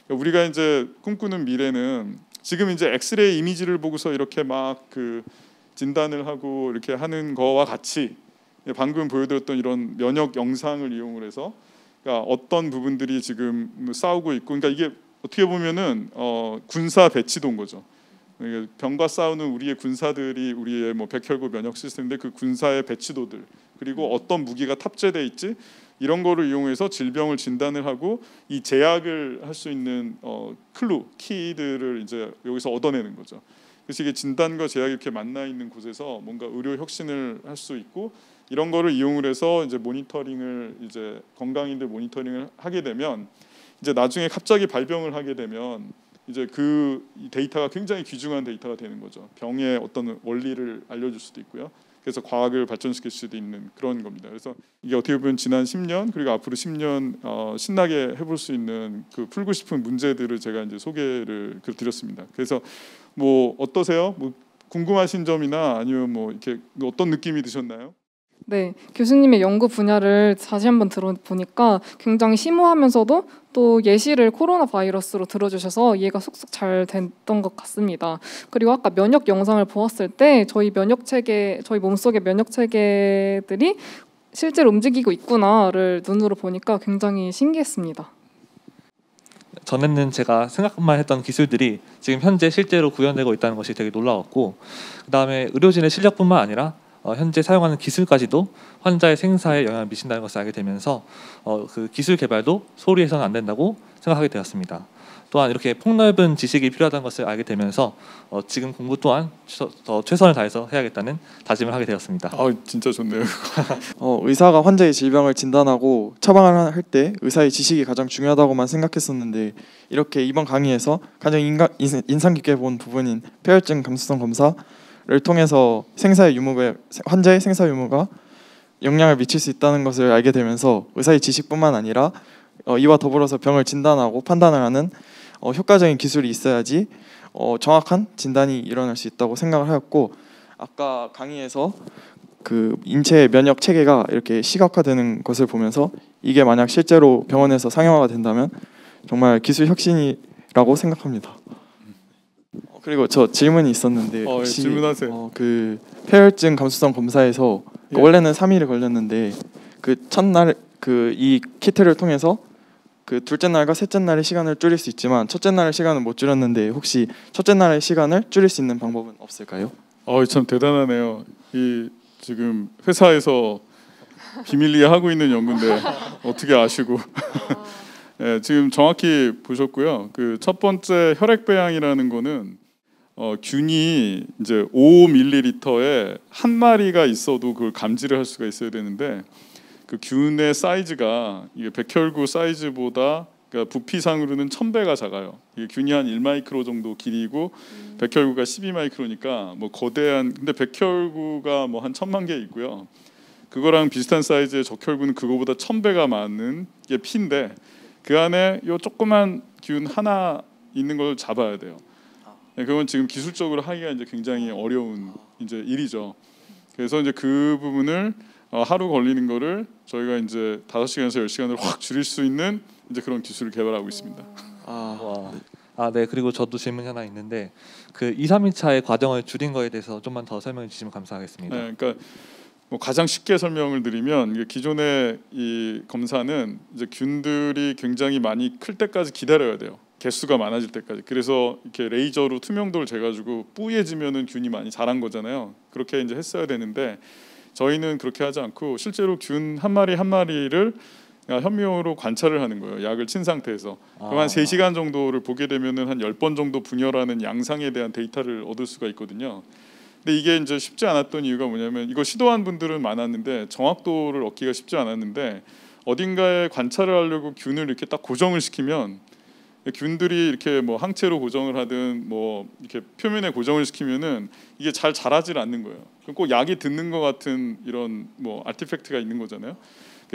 우리가 이제 꿈꾸는 미래는 지금 이제 엑스레이 이미지를 보고서 이렇게 막 그 진단을 하고 이렇게 하는 거와 같이 방금 보여드렸던 이런 면역 영상을 이용을 해서, 그러니까 어떤 부분들이 지금 싸우고 있고, 그러니까 이게 어떻게 보면은 군사 배치도인 거죠. 그러니까 병과 싸우는 우리의 군사들이 우리의 뭐 백혈구 면역 시스템인데, 그 군사의 배치도들, 그리고 어떤 무기가 탑재돼 있지, 이런 거를 이용해서 질병을 진단을 하고 이 제약을 할 수 있는 키들을 이제 여기서 얻어내는 거죠. 그래서 이게 진단과 제약이 이렇게 만나 있는 곳에서 뭔가 의료 혁신을 할 수 있고, 이런 거를 이용을 해서 이제 모니터링을, 이제 건강인들 모니터링을 하게 되면, 이제 나중에 갑자기 발병을 하게 되면 이제 그 데이터가 굉장히 귀중한 데이터가 되는 거죠. 병의 어떤 원리를 알려줄 수도 있고요. 그래서 과학을 발전시킬 수도 있는 그런 겁니다. 그래서 이게 어떻게 보면 지난 10년 그리고 앞으로 10년 신나게 해볼 수 있는 그 풀고 싶은 문제들을 제가 이제 소개를 드렸습니다. 그래서 뭐 어떠세요? 뭐 궁금하신 점이나 아니면 뭐 이렇게 어떤 느낌이 드셨나요?
네, 교수님의 연구 분야를 다시 한번 들어보니까 굉장히 심오하면서도 또 예시를 코로나 바이러스로 들어주셔서 이해가 쏙쏙 잘 됐던 것 같습니다. 그리고 아까 면역 영상을 보았을 때 저희 몸속의 면역 체계들이 실제로 움직이고 있구나를 눈으로 보니까 굉장히 신기했습니다.
전에는 제가 생각만 했던 기술들이 지금 현재 실제로 구현되고 있다는 것이 되게 놀라웠고, 그다음에 의료진의 실력뿐만 아니라 현재 사용하는 기술까지도 환자의 생사에 영향을 미친다는 것을 알게 되면서 그 기술 개발도 소홀히 해서는 안 된다고 생각하게 되었습니다. 또한 이렇게 폭넓은 지식이 필요하다는 것을 알게 되면서 지금 공부 또한 더 최선을 다해서 해야겠다는 다짐을 하게 되었습니다.
진짜 좋네요.
의사가 환자의 질병을 진단하고 처방을 할 때 의사의 지식이 가장 중요하다고만 생각했었는데, 이렇게 이번 강의에서 가장 인상 깊게 본 부분인 폐혈증 감수성 검사를 통해서 환자의 생사 유무가 영향을 미칠 수 있다는 것을 알게 되면서 의사의 지식뿐만 아니라 이와 더불어서 병을 진단하고 판단을 하는 효과적인 기술이 있어야지 정확한 진단이 일어날 수 있다고 생각을 하였고, 아까 강의에서 그 인체의 면역 체계가 이렇게 시각화되는 것을 보면서 이게 만약 실제로 병원에서 상용화가 된다면 정말 기술 혁신이라고 생각합니다. 그리고 저 질문이 있었는데, 혹시
질문하세요.
그 폐혈증 감수성 검사에서 원래는 3일이 걸렸는데 그 첫날 이 키트를 통해서 그 둘째 날과 셋째 날의 시간을 줄일 수 있지만 첫째 날의 시간은 못 줄였는데, 혹시 첫째 날의 시간을 줄일 수 있는 방법은 없을까요?
참 대단하네요. 이 지금 회사에서 비밀리에 하고 있는 연구인데 어떻게 아시고? 네, 지금 정확히 보셨고요. 그 첫 번째 혈액 배양이라는 거는 균이 이제 5ml에 한 마리가 있어도 그걸 감지를 할 수가 있어야 되는데 그 균의 사이즈가 이게 백혈구 사이즈보다 그러니까 부피상으로는 1000배가 작아요. 이게 균이 한 1마이크로 정도 길이고 백혈구가 12마이크로니까 뭐 거대한 근데 백혈구가 뭐 한 1000만 개 있고요. 그거랑 비슷한 사이즈의 적혈구는 그거보다 1000배가 많은 게 피인데 그 안에 요 조그만 균 하나 있는 걸 잡아야 돼요. 그건 지금 기술적으로 하기가 이제 굉장히 어려운 이제 일이죠. 그래서 이제 그 부분을 하루 걸리는 거를 저희가 이제 5시간에서 10시간으로 확 줄일 수 있는 이제 그런 기술을 개발하고 있습니다.
네. 그리고 저도 질문이 하나 있는데 그 2, 3일차의 과정을 줄인 거에 대해서 좀만 더 설명해 주시면 감사하겠습니다.
네, 그러니까 뭐 가장 쉽게 설명을 드리면 기존의 이 검사는 이제 균들이 굉장히 많이 클 때까지 기다려야 돼요. 개수가 많아질 때까지. 그래서 이렇게 레이저로 투명도를 재가지고 뿌얘지면은 균이 많이 자란 거잖아요. 그렇게 이제 했어야 되는데 저희는 그렇게 하지 않고 실제로 균 한 마리 한 마리를 현미경으로 관찰을 하는 거예요. 약을 친 상태에서. 그럼 한 3시간 정도를 보게 되면은 한 10번 정도 분열하는 양상에 대한 데이터를 얻을 수가 있거든요. 근데 이게 이제 쉽지 않았던 이유가 뭐냐면 이거 시도한 분들은 많았는데 정확도를 얻기가 쉽지 않았는데 어딘가에 관찰을 하려고 균을 이렇게 딱 고정을 시키면 균들이 이렇게 뭐 항체로 고정을 하든 뭐 이렇게 표면에 고정을 시키면은 이게 잘 자라질 않는 거예요. 꼭 약이 듣는 것 같은 이런 뭐 아티팩트가 있는 거잖아요.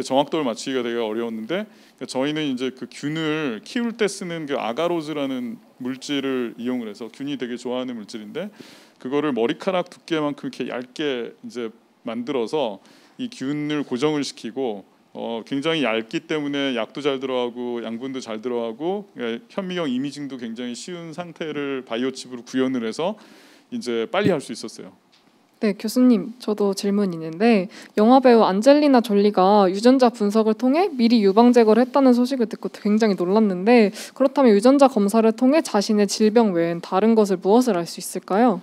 정확도를 맞추기가 되게 어려웠는데 저희는 이제 그 균을 키울 때 쓰는 그 아가로즈라는 물질을 이용을 해서 균이 되게 좋아하는 물질인데 그거를 머리카락 두께만큼 이렇게 얇게 이제 만들어서 이 균을 고정을 시키고 굉장히 얇기 때문에 약도 잘 들어가고 양분도 잘 들어가고 현미경 이미징도 굉장히 쉬운 상태를 바이오 칩으로 구현을 해서 이제 빨리 할 수 있었어요.
네, 교수님, 저도 질문 있는데 영화 배우 안젤리나 졸리가 유전자 분석을 통해 미리 유방 제거를 했다는 소식을 듣고 굉장히 놀랐는데 그렇다면 유전자 검사를 통해 자신의 질병 외엔 다른 것을 무엇을 알 수 있을까요?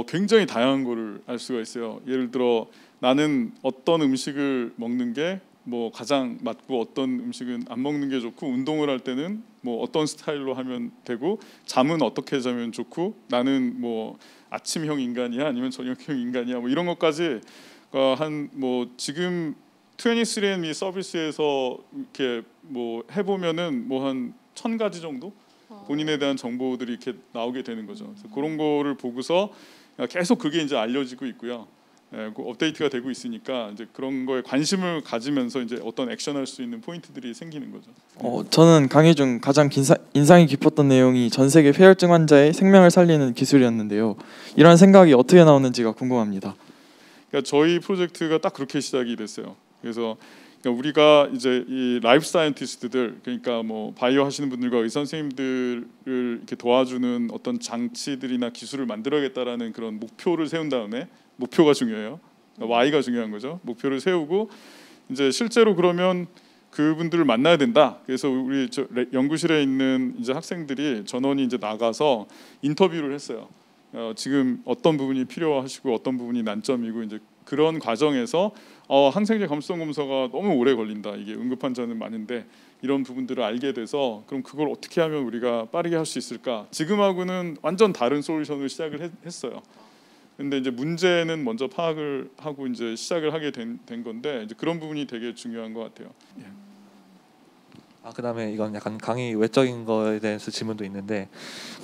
굉장히 다양한 거를 알 수가 있어요. 예를 들어 나는 어떤 음식을 먹는 게 뭐 가장 맞고 어떤 음식은 안 먹는 게 좋고 운동을 할 때는 뭐 어떤 스타일로 하면 되고 잠은 어떻게 자면 좋고 나는 뭐 아침형 인간이야 아니면 저녁형 인간이야 뭐 이런 것까지 한 뭐 지금 23andMe 서비스에서 이렇게 뭐 해보면은 뭐 한 1000가지 정도 본인에 대한 정보들이 이렇게 나오게 되는 거죠. 그래서 그런 거를 보고서 계속 그게 이제 알려지고 있고요. 업데이트가 되고 있으니까 이제 그런 거에 관심을 가지면서 이제 어떤 액션할 수 있는 포인트들이 생기는 거죠.
저는 강의 중 가장 인상이 깊었던 내용이 전 세계 폐혈증 환자의 생명을 살리는 기술이었는데요. 이런 생각이 어떻게 나오는지가 궁금합니다.
그러니까 저희 프로젝트가 딱 그렇게 시작이 됐어요. 그래서 우리가 이제 이 라이프 사이언티스트들 그러니까 뭐 바이오 하시는 분들과 의사 선생님들을 이렇게 도와주는 어떤 장치들이나 기술을 만들어야겠다라는 그런 목표를 세운 다음에 목표가 중요해요. Y가 중요한 거죠. 목표를 세우고 이제 실제로 그러면 그분들을 만나야 된다. 그래서 우리 연구실에 있는 이제 학생들이 전원이 이제 나가서 인터뷰를 했어요. 지금 어떤 부분이 필요하시고 어떤 부분이 난점이고 이제 그런 과정에서 항생제 감수성 검사가 너무 오래 걸린다. 이게 응급 환자는 많은데 이런 부분들을 알게 돼서 그럼 그걸 어떻게 하면 우리가 빠르게 할 수 있을까? 지금하고는 완전 다른 솔루션을 시작을 했어요. 근데 이제 문제는 먼저 파악을 하고 이제 시작을 하게 된 건데 이제 그런 부분이 되게 중요한 것 같아요.
그다음에 이건 약간 강의 외적인 거에 대해서 질문도 있는데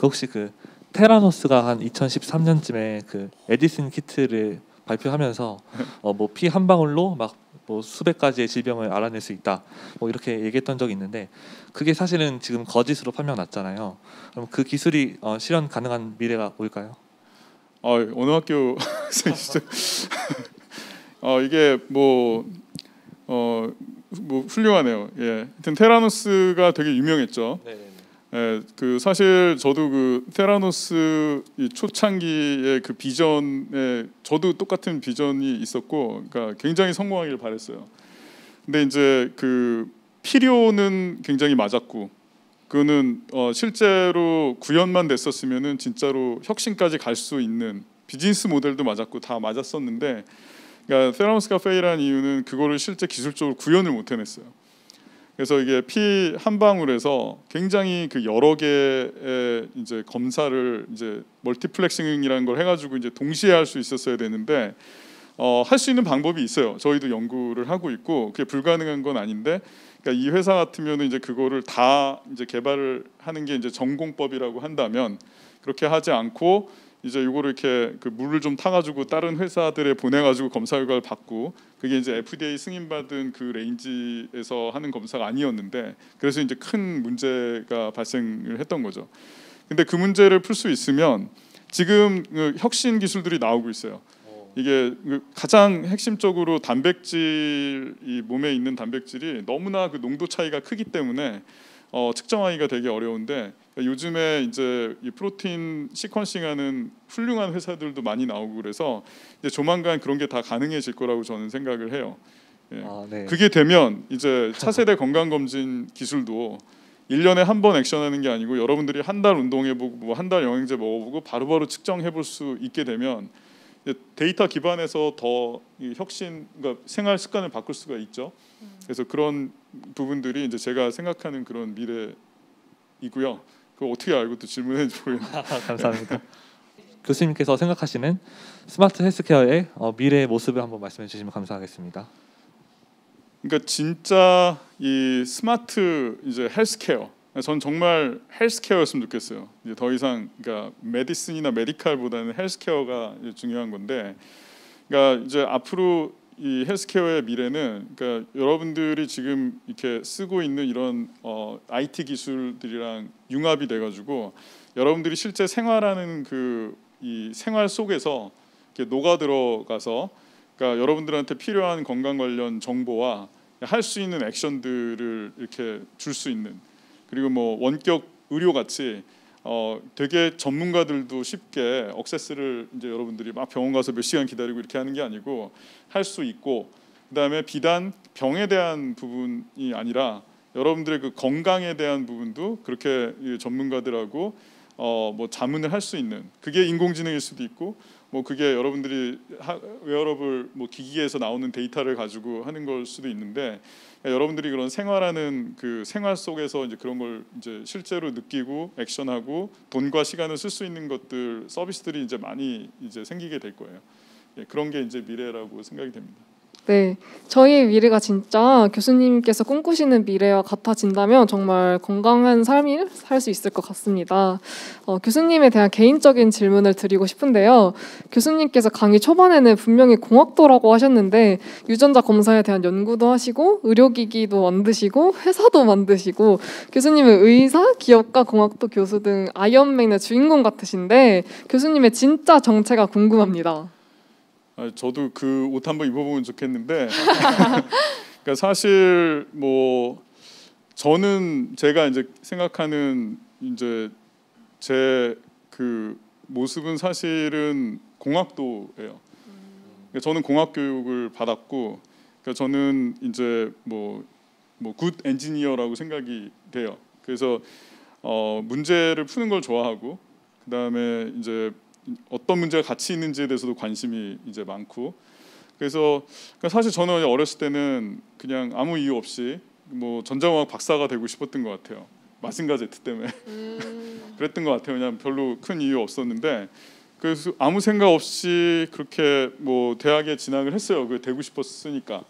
혹시 그 테라노스가 한 2013년쯤에 그 에디슨 키트를 발표하면서 뭐 피 한 방울로 막 뭐 수백 가지의 질병을 알아낼 수 있다 뭐 이렇게 얘기했던 적이 있는데 그게 사실은 지금 거짓으로 판명났잖아요. 그럼 그 기술이 실현 가능한 미래가 올까요?
어느 학교 선생님이시죠? 이게 뭐 훌륭하네요. 하여튼 테라노스가 되게 유명했죠. 그 사실 저도 그 테라노스 이 초창기의 그 비전에 저도 똑같은 비전이 있었고, 그러니까 굉장히 성공하길 바랬어요. 근데 이제 그 필요는 굉장히 맞았고, 그거는 실제로 구현만 됐었으면은 진짜로 혁신까지 갈 수 있는 비즈니스 모델도 맞았고 다 맞았었는데, 그러니까 테라노스가 페일한 이유는 그거를 실제 기술적으로 구현을 못 해냈어요. 그래서 이게 피 한 방울에서 굉장히 그 여러 개의 이제 검사를 이제 멀티플렉싱이라는 걸 해가지고 이제 동시에 할 수 있었어야 되는데 할 수 있는 방법이 있어요. 저희도 연구를 하고 있고 그게 불가능한 건 아닌데, 그러니까 이 회사 같으면은 이제 그거를 다 이제 개발을 하는 게 이제 전공법이라고 한다면 그렇게 하지 않고 이제 이거를 이렇게 그 물을 좀 타가지고 다른 회사들에 보내가지고 검사 결과를 받고 그게 이제 FDA 승인받은 그 레인지에서 하는 검사가 아니었는데 그래서 이제 큰 문제가 발생을 했던 거죠. 근데 그 문제를 풀 수 있으면 지금 그 혁신 기술들이 나오고 있어요. 이게 가장 핵심적으로 단백질, 이 몸에 있는 단백질이 너무나 그 농도 차이가 크기 때문에 측정하기가 되게 어려운데 요즘에 이제 이 프로틴 시퀀싱하는 훌륭한 회사들도 많이 나오고 그래서 이제 조만간 그런 게 다 가능해질 거라고 저는 생각을 해요. 예.
네.
그게 되면 이제 차세대 건강검진 기술도 1년에 한 번 액션하는 게 아니고 여러분들이 한 달 운동해보고 뭐 한 달 영양제 먹어보고 바로바로 측정해볼 수 있게 되면 데이터 기반에서 더 혁신, 그러니까 생활 습관을 바꿀 수가 있죠. 그래서 그런 부분들이 이제 제가 생각하는 그런 미래이고요. 그거 어떻게 알고 또 질문했는지 모르겠네요.
감사합니다. 교수님께서 생각하시는 스마트 헬스케어의 미래의 모습을 한번 말씀해 주시면 감사하겠습니다.
그러니까 진짜 이 스마트 이제 헬스케어, 전 정말 헬스케어였으면 좋겠어요. 이제 더 이상 그러니까 메디슨이나 메디칼보다는 헬스케어가 중요한 건데, 그러니까 이제 앞으로 이 헬스케어의 미래는 그러니까 여러분들이 지금 이렇게 쓰고 있는 이런 IT 기술들이랑 융합이 돼가지고 여러분들이 실제 생활하는 그 이 생활 속에서 이렇게 녹아 들어가서 그러니까 여러분들한테 필요한 건강 관련 정보와 할 수 있는 액션들을 이렇게 줄 수 있는, 그리고 뭐 원격 의료 같이 되게 전문가들도 쉽게 액세스를 이제 여러분들이 막 병원 가서 몇 시간 기다리고 이렇게 하는 게 아니고 할 수 있고, 그다음에 비단 병에 대한 부분이 아니라 여러분들의 그 건강에 대한 부분도 그렇게 전문가들하고 뭐 자문을 할 수 있는, 그게 인공지능일 수도 있고 뭐 그게 여러분들이 웨어러블 뭐 기기에서 나오는 데이터를 가지고 하는 걸 수도 있는데, 여러분들이 그런 생활하는 그 생활 속에서 이제 그런 걸 이제 실제로 느끼고 액션하고 돈과 시간을 쓸 수 있는 것들, 서비스들이 이제 많이 이제 생기게 될 거예요. 예, 그런 게 이제 미래라고 생각이 됩니다.
네, 저희의 미래가 진짜 교수님께서 꿈꾸시는 미래와 같아진다면 정말 건강한 삶을 살 수 있을 것 같습니다. 교수님에 대한 개인적인 질문을 드리고 싶은데요. 교수님께서 강의 초반에는 분명히 공학도라고 하셨는데 유전자 검사에 대한 연구도 하시고 의료기기도 만드시고 회사도 만드시고 교수님은 의사, 기업가, 공학도 교수 등 아이언맨의 주인공 같으신데 교수님의 진짜 정체가 궁금합니다.
저도 그 옷 한번 입어보면 좋겠는데 그러니까 사실 뭐 저는 제가 이제 생각하는 이제 제 그 모습은 사실은 공학도예요. 그러니까 저는 공학 교육을 받았고, 그러니까 저는 이제 뭐 굿 엔지니어라고 생각이 돼요. 그래서 문제를 푸는 걸 좋아하고, 그 다음에 이제 어떤 문제가 가치 있는지에 대해서도 관심이 이제 많고, 그래서 사실 저는 어렸을 때는 그냥 아무 이유 없이 뭐 전자공학 박사가 되고 싶었던 것 같아요. 마징가 제트 때문에 그랬던 것 같아요. 그냥 별로 큰 이유 없었는데 그래서 아무 생각 없이 그렇게 뭐 대학에 진학을 했어요. 그 되고 싶었으니까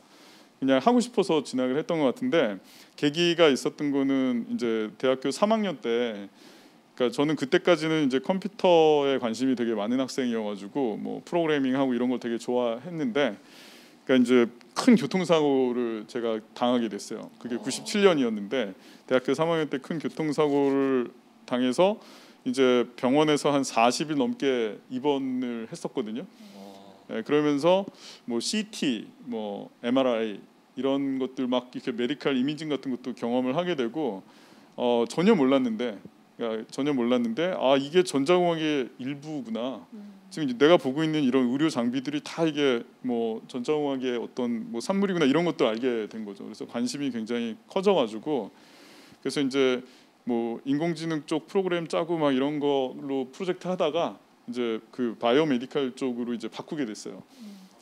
그냥 하고 싶어서 진학을 했던 것 같은데, 계기가 있었던 거는 이제 대학교 3학년 때. 그러니까 저는 그때까지는 이제 컴퓨터에 관심이 되게 많은 학생이어가지고 뭐 프로그래밍하고 이런 걸 되게 좋아했는데, 그러니까 이제 큰 교통사고를 제가 당하게 됐어요. 그게 97년이었는데 대학교 3학년 때 큰 교통사고를 당해서 이제 병원에서 한 40일 넘게 입원을 했었거든요. 네, 그러면서 뭐 CT, 뭐 MRI 이런 것들 막 이렇게 메디컬 이미징 같은 것도 경험을 하게 되고 전혀 몰랐는데 아 이게 전자공학의 일부구나. 지금 이제 내가 보고 있는 이런 의료 장비들이 다 이게 뭐 전자공학의 어떤 뭐 산물이구나, 이런 것도 알게 된 거죠. 그래서 관심이 굉장히 커져가지고 그래서 이제 뭐 인공지능 쪽 프로그램 짜고 막 이런 걸로 프로젝트 하다가 이제 그 바이오메디칼 쪽으로 이제 바꾸게 됐어요.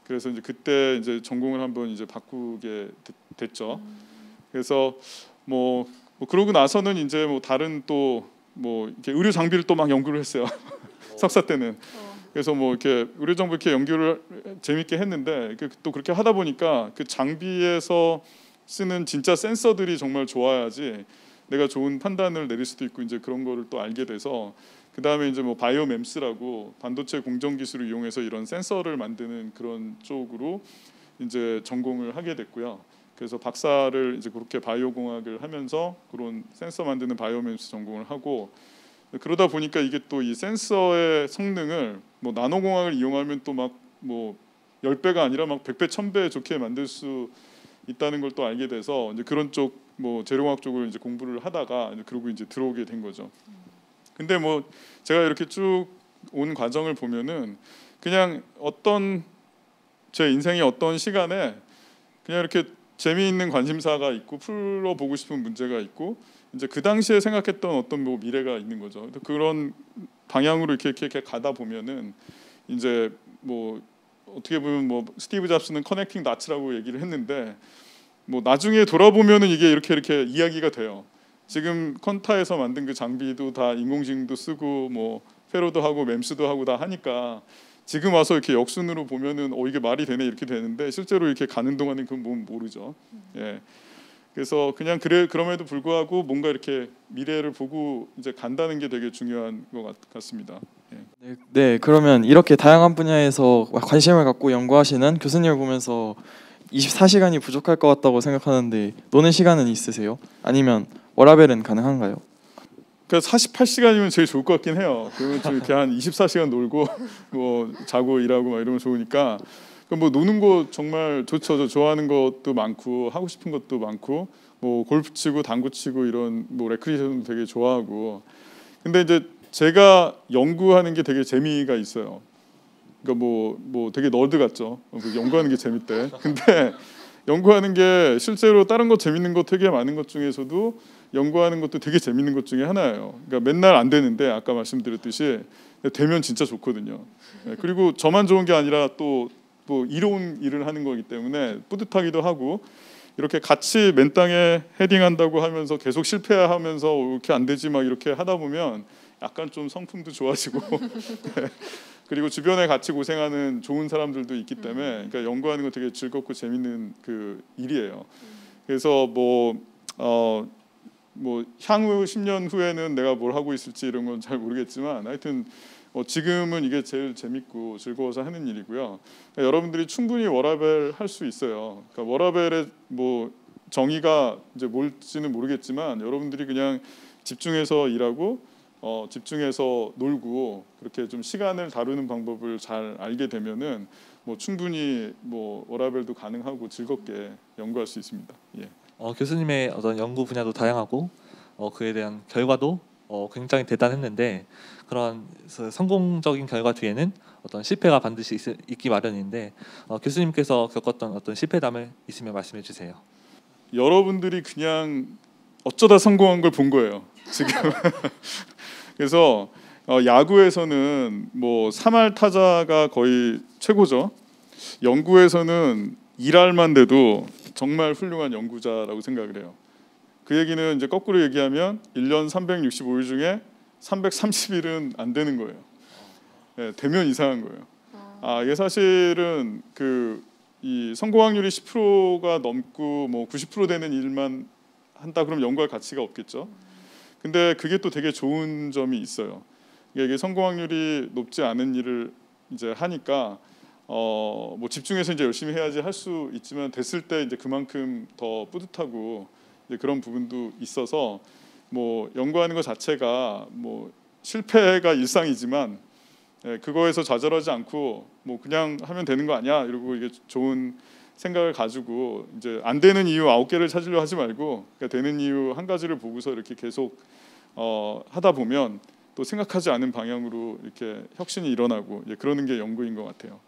그래서 이제 그때 이제 전공을 한번 이제 바꾸게 됐죠. 그래서 뭐 그러고 나서는 이제 뭐 다른 또 뭐 이렇게 의료 장비를 또 막 연구를 했어요. 석사 때는. 그래서 뭐 이렇게 의료 정보 이렇게 연구를 재밌게 했는데 또 그렇게 하다 보니까 그 장비에서 쓰는 진짜 센서들이 정말 좋아야지 내가 좋은 판단을 내릴 수도 있고 이제 그런 거를 또 알게 돼서 그 다음에 이제 뭐 바이오MEMS라고 반도체 공정 기술을 이용해서 이런 센서를 만드는 그런 쪽으로 이제 전공을 하게 됐고요. 그래서 박사를 이제 그렇게 바이오 공학을 하면서 그런 센서 만드는 바이오MEMS 전공을 하고 그러다 보니까 이게 또 이 센서의 성능을 뭐 나노공학을 이용하면 또 막 뭐 10배가 아니라 막 100배, 1000배 좋게 만들 수 있다는 걸 또 알게 돼서 이제 그런 쪽 뭐 재료공학 쪽을 이제 공부를 하다가 그러고 이제 들어오게 된 거죠. 근데 뭐 제가 이렇게 쭉 온 과정을 보면은 그냥 어떤 제 인생의 어떤 시간에 그냥 이렇게 재미있는 관심사가 있고 풀어보고 싶은 문제가 있고 이제 그 당시에 생각했던 어떤 뭐 미래가 있는 거죠. 그런 방향으로 이렇게 가다 보면은 이제 뭐 어떻게 보면 뭐 스티브 잡스는 커넥팅 다츠라고 얘기를 했는데 뭐 나중에 돌아보면은 이게 이렇게 이야기가 돼요. 지금 컨타에서 만든 그 장비도 다 인공지능도 쓰고 뭐 페로도 하고 맴스도 하고 다 하니까 지금 와서 이렇게 역순으로 보면은 이게 말이 되네 이렇게 되는데 실제로 이렇게 가는 동안은 그건 모르죠. 예. 그래서 그냥 그럼에도 불구하고 뭔가 이렇게 미래를 보고 이제 간다는 게 되게 중요한 것 같습니다. 예.
네, 그러면 이렇게 다양한 분야에서 관심을 갖고 연구하시는 교수님을 보면서 24시간이 부족할 것 같다고 생각하는데 노는 시간은 있으세요? 아니면 워라벨은 가능한가요?
그러니까 48시간이면 제일 좋을 것 같긴 해요. 그러면 좀 이렇게 한 24시간 놀고 뭐 자고 일하고 막 이러면 좋으니까 뭐 노는 거 정말 좋죠. 저 좋아하는 것도 많고 하고 싶은 것도 많고 뭐 골프 치고 당구 치고 이런 뭐 레크리에이션도 되게 좋아하고 근데 이제 제가 연구하는 게 되게 재미가 있어요. 그러니까 뭐 되게 너드 같죠. 연구하는 게 재밌대. 근데 연구하는 게 실제로 다른 거 재밌는 거 되게 많은 것 중에서도 연구하는 것도 되게 재밌는 것 중에 하나예요. 그러니까 맨날 안 되는데 아까 말씀드렸듯이 되면 진짜 좋거든요. 그리고 저만 좋은 게 아니라 또 뭐 이로운 일을 하는 거기 때문에 뿌듯하기도 하고 이렇게 같이 맨 땅에 헤딩한다고 하면서 계속 실패하면서 이렇게 안 되지 막 이렇게 하다 보면 약간 좀 성품도 좋아지고 그리고 주변에 같이 고생하는 좋은 사람들도 있기 때문에 그러니까 연구하는 거 되게 즐겁고 재밌는 그 일이에요. 그래서 뭐 향후 10년 후에는 내가 뭘 하고 있을지 이런 건 잘 모르겠지만 하여튼 지금은 이게 제일 재밌고 즐거워서 하는 일이고요. 그러니까 여러분들이 충분히 워라벨 할 수 있어요. 그러니까 워라벨의 뭐 정의가 이제 뭘지는 모르겠지만 여러분들이 그냥 집중해서 일하고 집중해서 놀고 그렇게 좀 시간을 다루는 방법을 잘 알게 되면은 뭐 충분히 뭐 워라벨도 가능하고 즐겁게 연구할 수 있습니다. 예.
교수님의 어떤 연구 분야도 다양하고 그에 대한 결과도 굉장히 대단했는데 그런 성공적인 결과 뒤에는 어떤 실패가 반드시 있기 마련인데 교수님께서 겪었던 어떤 실패담을 있으면 말씀해 주세요.
여러분들이 그냥 어쩌다 성공한 걸 본 거예요. 지금. 그래서 야구에서는 뭐 3할 타자가 거의 최고죠. 연구에서는 1할만 돼도 정말 훌륭한 연구자라고 생각을 해요. 그 얘기는 이제 거꾸로 얘기하면 1년 365일 중에 330일은 안 되는 거예요. 네, 되면 이상한 거예요. 이게 사실은 이 성공 확률이 10%가 넘고 뭐 90% 되는 일만 한다 그러면 연구할 가치가 없겠죠. 근데 그게 또 되게 좋은 점이 있어요. 이게 성공 확률이 높지 않은 일을 이제 하니까 뭐 집중해서 이제 열심히 해야지 할 수 있지만 됐을 때 이제 그만큼 더 뿌듯하고 이제 그런 부분도 있어서 뭐 연구하는 것 자체가 뭐 실패가 일상이지만 그거에서 좌절하지 않고 뭐 그냥 하면 되는 거 아니야 이러고 이게 좋은 생각을 가지고 이제 안 되는 이유 9개를 찾으려 하지 말고 그러니까 되는 이유 한 가지를 보고서 이렇게 계속 하다 보면 또 생각하지 않은 방향으로 이렇게 혁신이 일어나고 그러는 게 연구인 것 같아요.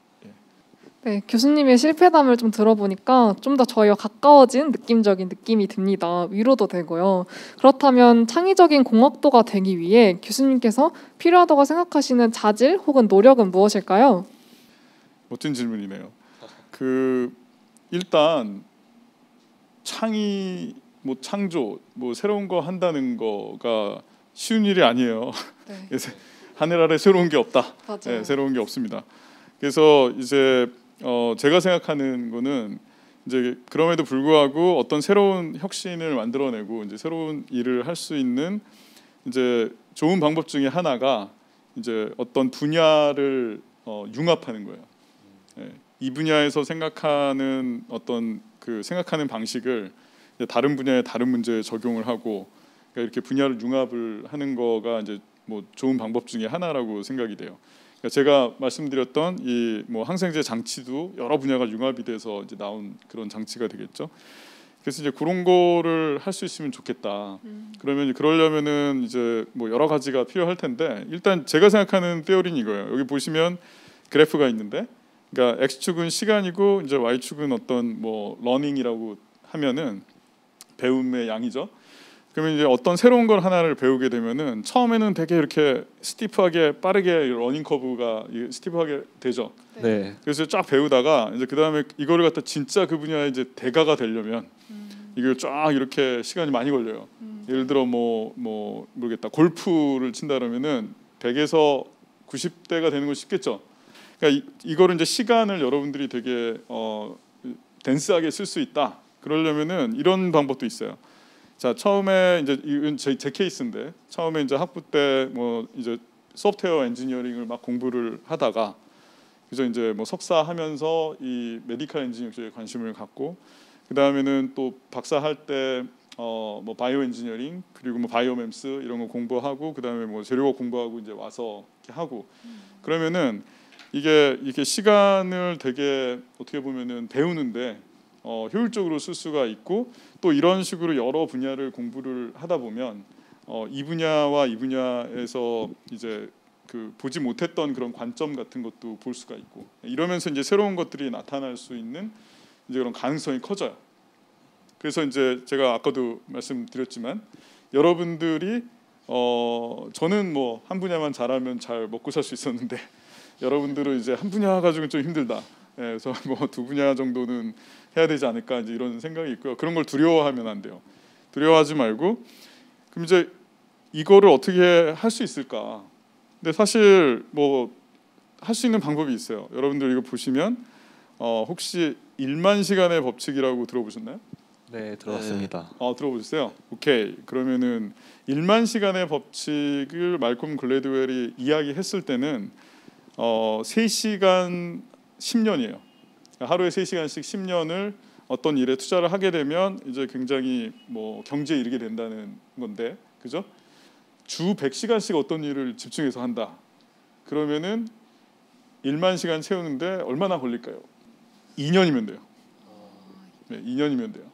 네, 교수님의 실패담을 좀 들어보니까 좀 더 저희와 가까워진 느낌적인 느낌이 듭니다. 위로도 되고요. 그렇다면 창의적인 공학도가 되기 위해 교수님께서 필요하다고 생각하시는 자질 혹은 노력은 무엇일까요?
멋진 질문이네요. 일단 창의적인 뭐 창조, 뭐 새로운 거 한다는 거가 쉬운 일이 아니에요.
네.
하늘 아래 새로운 게 없다.
맞아요.
네, 새로운 게 없습니다. 그래서 이제 제가 생각하는 거는 이제 그럼에도 불구하고 어떤 새로운 혁신을 만들어내고 이제 새로운 일을 할 수 있는 이제 좋은 방법 중에 하나가 이제 어떤 분야를 융합하는 거예요. 네, 이 분야에서 생각하는 어떤 그 생각하는 방식을 이제 다른 분야의 다른 문제에 적용을 하고 그러니까 이렇게 분야를 융합을 하는 거가 이제 뭐 좋은 방법 중에 하나라고 생각이 돼요. 그러니까 제가 말씀드렸던 이 뭐 항생제 장치도 여러 분야가 융합이 돼서 이제 나온 그런 장치가 되겠죠. 그래서 이제 그런 거를 할 수 있으면 좋겠다. 그러면 그러려면은 이제 뭐 여러 가지가 필요할 텐데 일단 제가 생각하는 테오리는 이거예요. 여기 보시면 그래프가 있는데, 그러니까 x축은 시간이고 이제 y축은 어떤 뭐 러닝이라고 하면은 배움의 양이죠. 그러면 이제 어떤 새로운 걸 하나를 배우게 되면은 처음에는 되게 이렇게 스티프하게 빠르게 러닝 커브가 스티프하게 되죠.
네.
그래서 쫙 배우다가 이제 그 다음에 이거를 갖다 진짜 그 분야의 이제 대가가 되려면 이걸 쫙 이렇게 시간이 많이 걸려요. 예를 들어 뭐 모르겠다, 골프를 친다 그러면은 100에서 90대가 되는 건 쉽겠죠. 그러니까 이거를 이제 시간을 여러분들이 되게 댄스하게 쓸 수 있다. 그러려면은 이런 방법도 있어요. 자, 처음에 이제 이건 제 케이스인데 처음에 이제 학부 때 뭐 이제 소프트웨어 엔지니어링을 막 공부를 하다가 그래서 이제 뭐 석사 하면서 이 메디컬 엔지니어 쪽에 관심을 갖고 그 다음에는 또 박사 할 때 뭐 바이오 엔지니어링 그리고 뭐 바이오mem스 이런 거 공부하고 그 다음에 뭐 재료학 공부하고 이제 와서 이렇게 하고 그러면은 이게 시간을 되게 어떻게 보면은 배우는데 효율적으로 쓸 수가 있고 또 이런 식으로 여러 분야를 공부를 하다 보면 이 분야와 이 분야에서 이제 그 보지 못했던 그런 관점 같은 것도 볼 수가 있고 이러면서 이제 새로운 것들이 나타날 수 있는 이제 그런 가능성이 커져요. 그래서 이제 제가 아까도 말씀드렸지만 여러분들이 저는 뭐 한 분야만 잘하면 잘 먹고 살 수 있었는데 여러분들은 이제 한 분야 가지고는 좀 힘들다. 그래서 뭐 두 분야 정도는 해야 되지 않을까 이제 이런 생각이 있고요. 그런 걸 두려워하면 안 돼요. 두려워하지 말고 그럼 이제 이거를 어떻게 할 수 있을까? 근데 사실 뭐 할 수 있는 방법이 있어요. 여러분들 이거 보시면 혹시 1만 시간의 법칙이라고 들어보셨나요?
네, 들어봤습니다.
들어보셨어요? 오케이. 그러면은 1만 시간의 법칙을 말콤 글래드웰이 이야기했을 때는 3시간 10년이에요. 하루에 3시간씩 10년을 어떤 일에 투자를 하게 되면 이제 굉장히 뭐 경제에 이르게 된다는 건데, 그죠? 주 100시간씩 어떤 일을 집중해서 한다. 그러면은 1만 시간 채우는데 얼마나 걸릴까요? 2년이면 돼요. 네, 2년이면 돼요.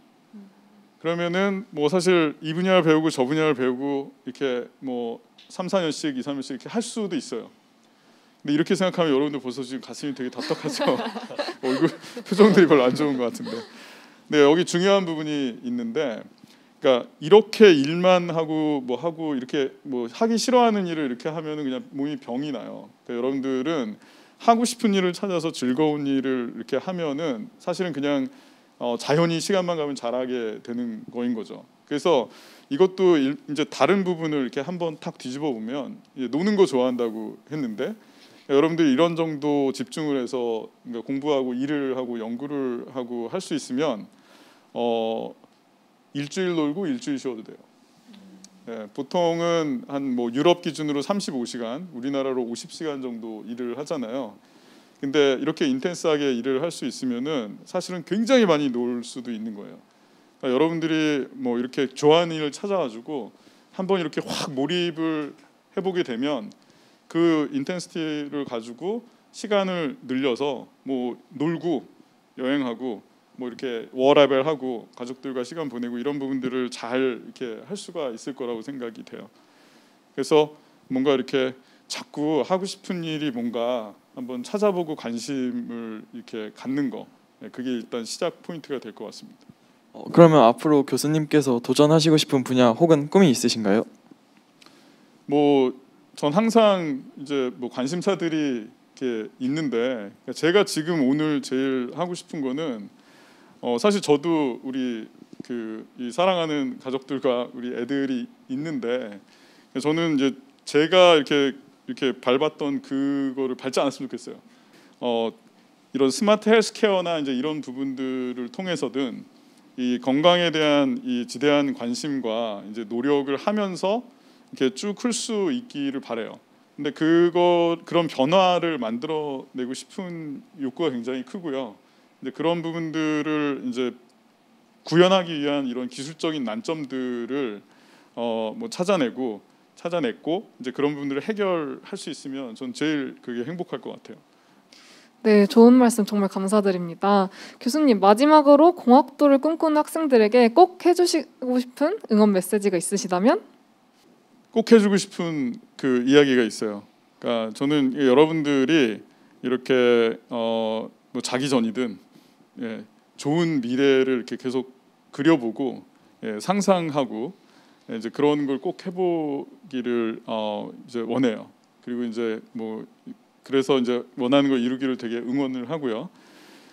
그러면은 뭐 사실 이 분야를 배우고 저 분야를 배우고 이렇게 뭐 3, 4년씩 2, 3년씩 이렇게 할 수도 있어요. 근데 이렇게 생각하면 여러분들 벌써 지금 가슴이 되게 답답하죠. 얼굴 표정들이 별로 안 좋은 것 같은데. 네, 여기 중요한 부분이 있는데, 그러니까 이렇게 일만 하고 뭐 하고 이렇게 뭐 하기 싫어하는 일을 이렇게 하면은 그냥 몸이 병이 나요. 그러니까 여러분들은 하고 싶은 일을 찾아서 즐거운 일을 이렇게 하면은 사실은 그냥 자연히 시간만 가면 잘하게 되는 거인 거죠. 그래서 이것도 이제 다른 부분을 이렇게 한번 탁 뒤집어 보면 노는 거 좋아한다고 했는데 여러분들이 이런 정도 집중을 해서 그러니까 공부하고 일을 하고 연구를 하고 할 수 있으면 일주일 놀고 일주일 쉬어도 돼요. 예, 보통은 한 뭐 유럽 기준으로 35시간, 우리나라로 50시간 정도 일을 하잖아요. 근데 이렇게 인텐스하게 일을 할 수 있으면은 사실은 굉장히 많이 놀 수도 있는 거예요. 그러니까 여러분들이 뭐 이렇게 좋아하는 일을 찾아가지고 한번 이렇게 확 몰입을 해보게 되면 그 인텐시티를 가지고 시간을 늘려서 뭐 놀고 여행하고 뭐 이렇게 워라벨하고 가족들과 시간 보내고 이런 부분들을 잘 이렇게 할 수가 있을 거라고 생각이 돼요. 그래서 뭔가 이렇게 자꾸 하고 싶은 일이 뭔가 한번 찾아보고 관심을 이렇게 갖는 거, 그게 일단 시작 포인트가 될 것 같습니다.
그러면 앞으로 교수님께서 도전하시고 싶은 분야 혹은 꿈이 있으신가요?
뭐 전 항상 이제 뭐 관심사들이 이렇게 있는데 제가 지금 오늘 제일 하고 싶은 거는 사실 저도 우리 이 사랑하는 가족들과 우리 애들이 있는데 저는 이제 제가 이렇게 밟았던 그거를 밟지 않았으면 좋겠어요. 이런 스마트 헬스케어나 이제 이런 부분들을 통해서든 이 건강에 대한 이 지대한 관심과 이제 노력을 하면서 이렇게 쭉 클 수 있기를 바래요. 근데 그런 변화를 만들어내고 싶은 욕구가 굉장히 크고요. 이제 그런 부분들을 이제 구현하기 위한 이런 기술적인 난점들을 뭐 찾아냈고 이제 그런 부분들을 해결할 수 있으면 전 제일 그게 행복할 것 같아요.
네, 좋은 말씀 정말 감사드립니다. 교수님, 마지막으로 공학도를 꿈꾸는 학생들에게 꼭 해주시고 싶은 응원 메시지가 있으시다면?
꼭 해주고 싶은 그 이야기가 있어요. 그러니까 저는 여러분들이 이렇게 뭐 자기 전이든 좋은 미래를 이렇게 계속 그려보고 상상하고 이제 그런 걸 꼭 해보기를 이제 원해요. 그리고 이제 뭐 그래서 이제 원하는 걸 이루기를 되게 응원을 하고요.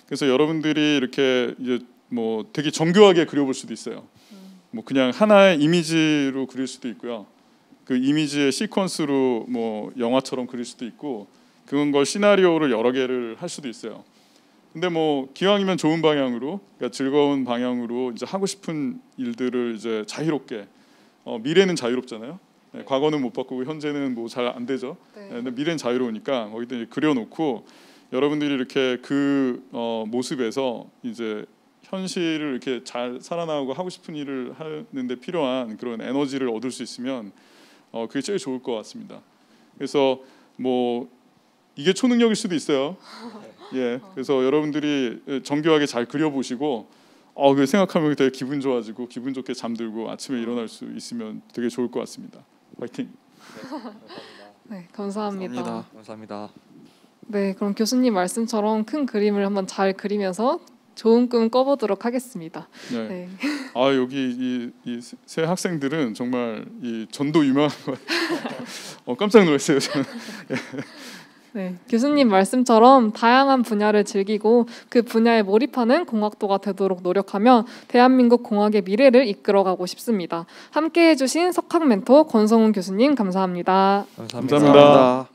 그래서 여러분들이 이렇게 이제 뭐 되게 정교하게 그려볼 수도 있어요. 뭐 그냥 하나의 이미지로 그릴 수도 있고요. 그 이미지의 시퀀스로 뭐 영화처럼 그릴 수도 있고 그런 걸 시나리오를 여러 개를 할 수도 있어요. 근데 뭐 기왕이면 좋은 방향으로, 그러니까 즐거운 방향으로 이제 하고 싶은 일들을 이제 자유롭게 미래는 자유롭잖아요. 과거는 못 바꾸고 현재는 뭐 잘 안 되죠. 근데 미래는 자유로우니까 거기다 이제 그려놓고 여러분들이 이렇게 그 모습에서 이제 현실을 이렇게 잘 살아나가고 하고 싶은 일을 하는데 필요한 그런 에너지를 얻을 수 있으면 그게 제일 좋을 것 같습니다. 그래서 뭐 이게 초능력일 수도 있어요. 그래서 여러분들이 정교하게 잘 그려보시고 그 생각하면 되게 기분 좋아지고 기분 좋게 잠들고 아침에 일어날 수 있으면 되게 좋을 것 같습니다. 화이팅!
네, 감사합니다.
감사합니다.
네, 그럼 교수님 말씀처럼 큰 그림을 한번 잘 그리면서 좋은 꿈 꿔보도록 하겠습니다.
네. 여기 이 세 학생들은 정말 이 전도 유명한 거 깜짝 놀랐어요. 저는.
네, 교수님 말씀처럼 다양한 분야를 즐기고 그 분야에 몰입하는 공학도가 되도록 노력하며 대한민국 공학의 미래를 이끌어가고 싶습니다. 함께해 주신 석학 멘토 권성훈 교수님 감사합니다.
감사합니다.
감사합니다.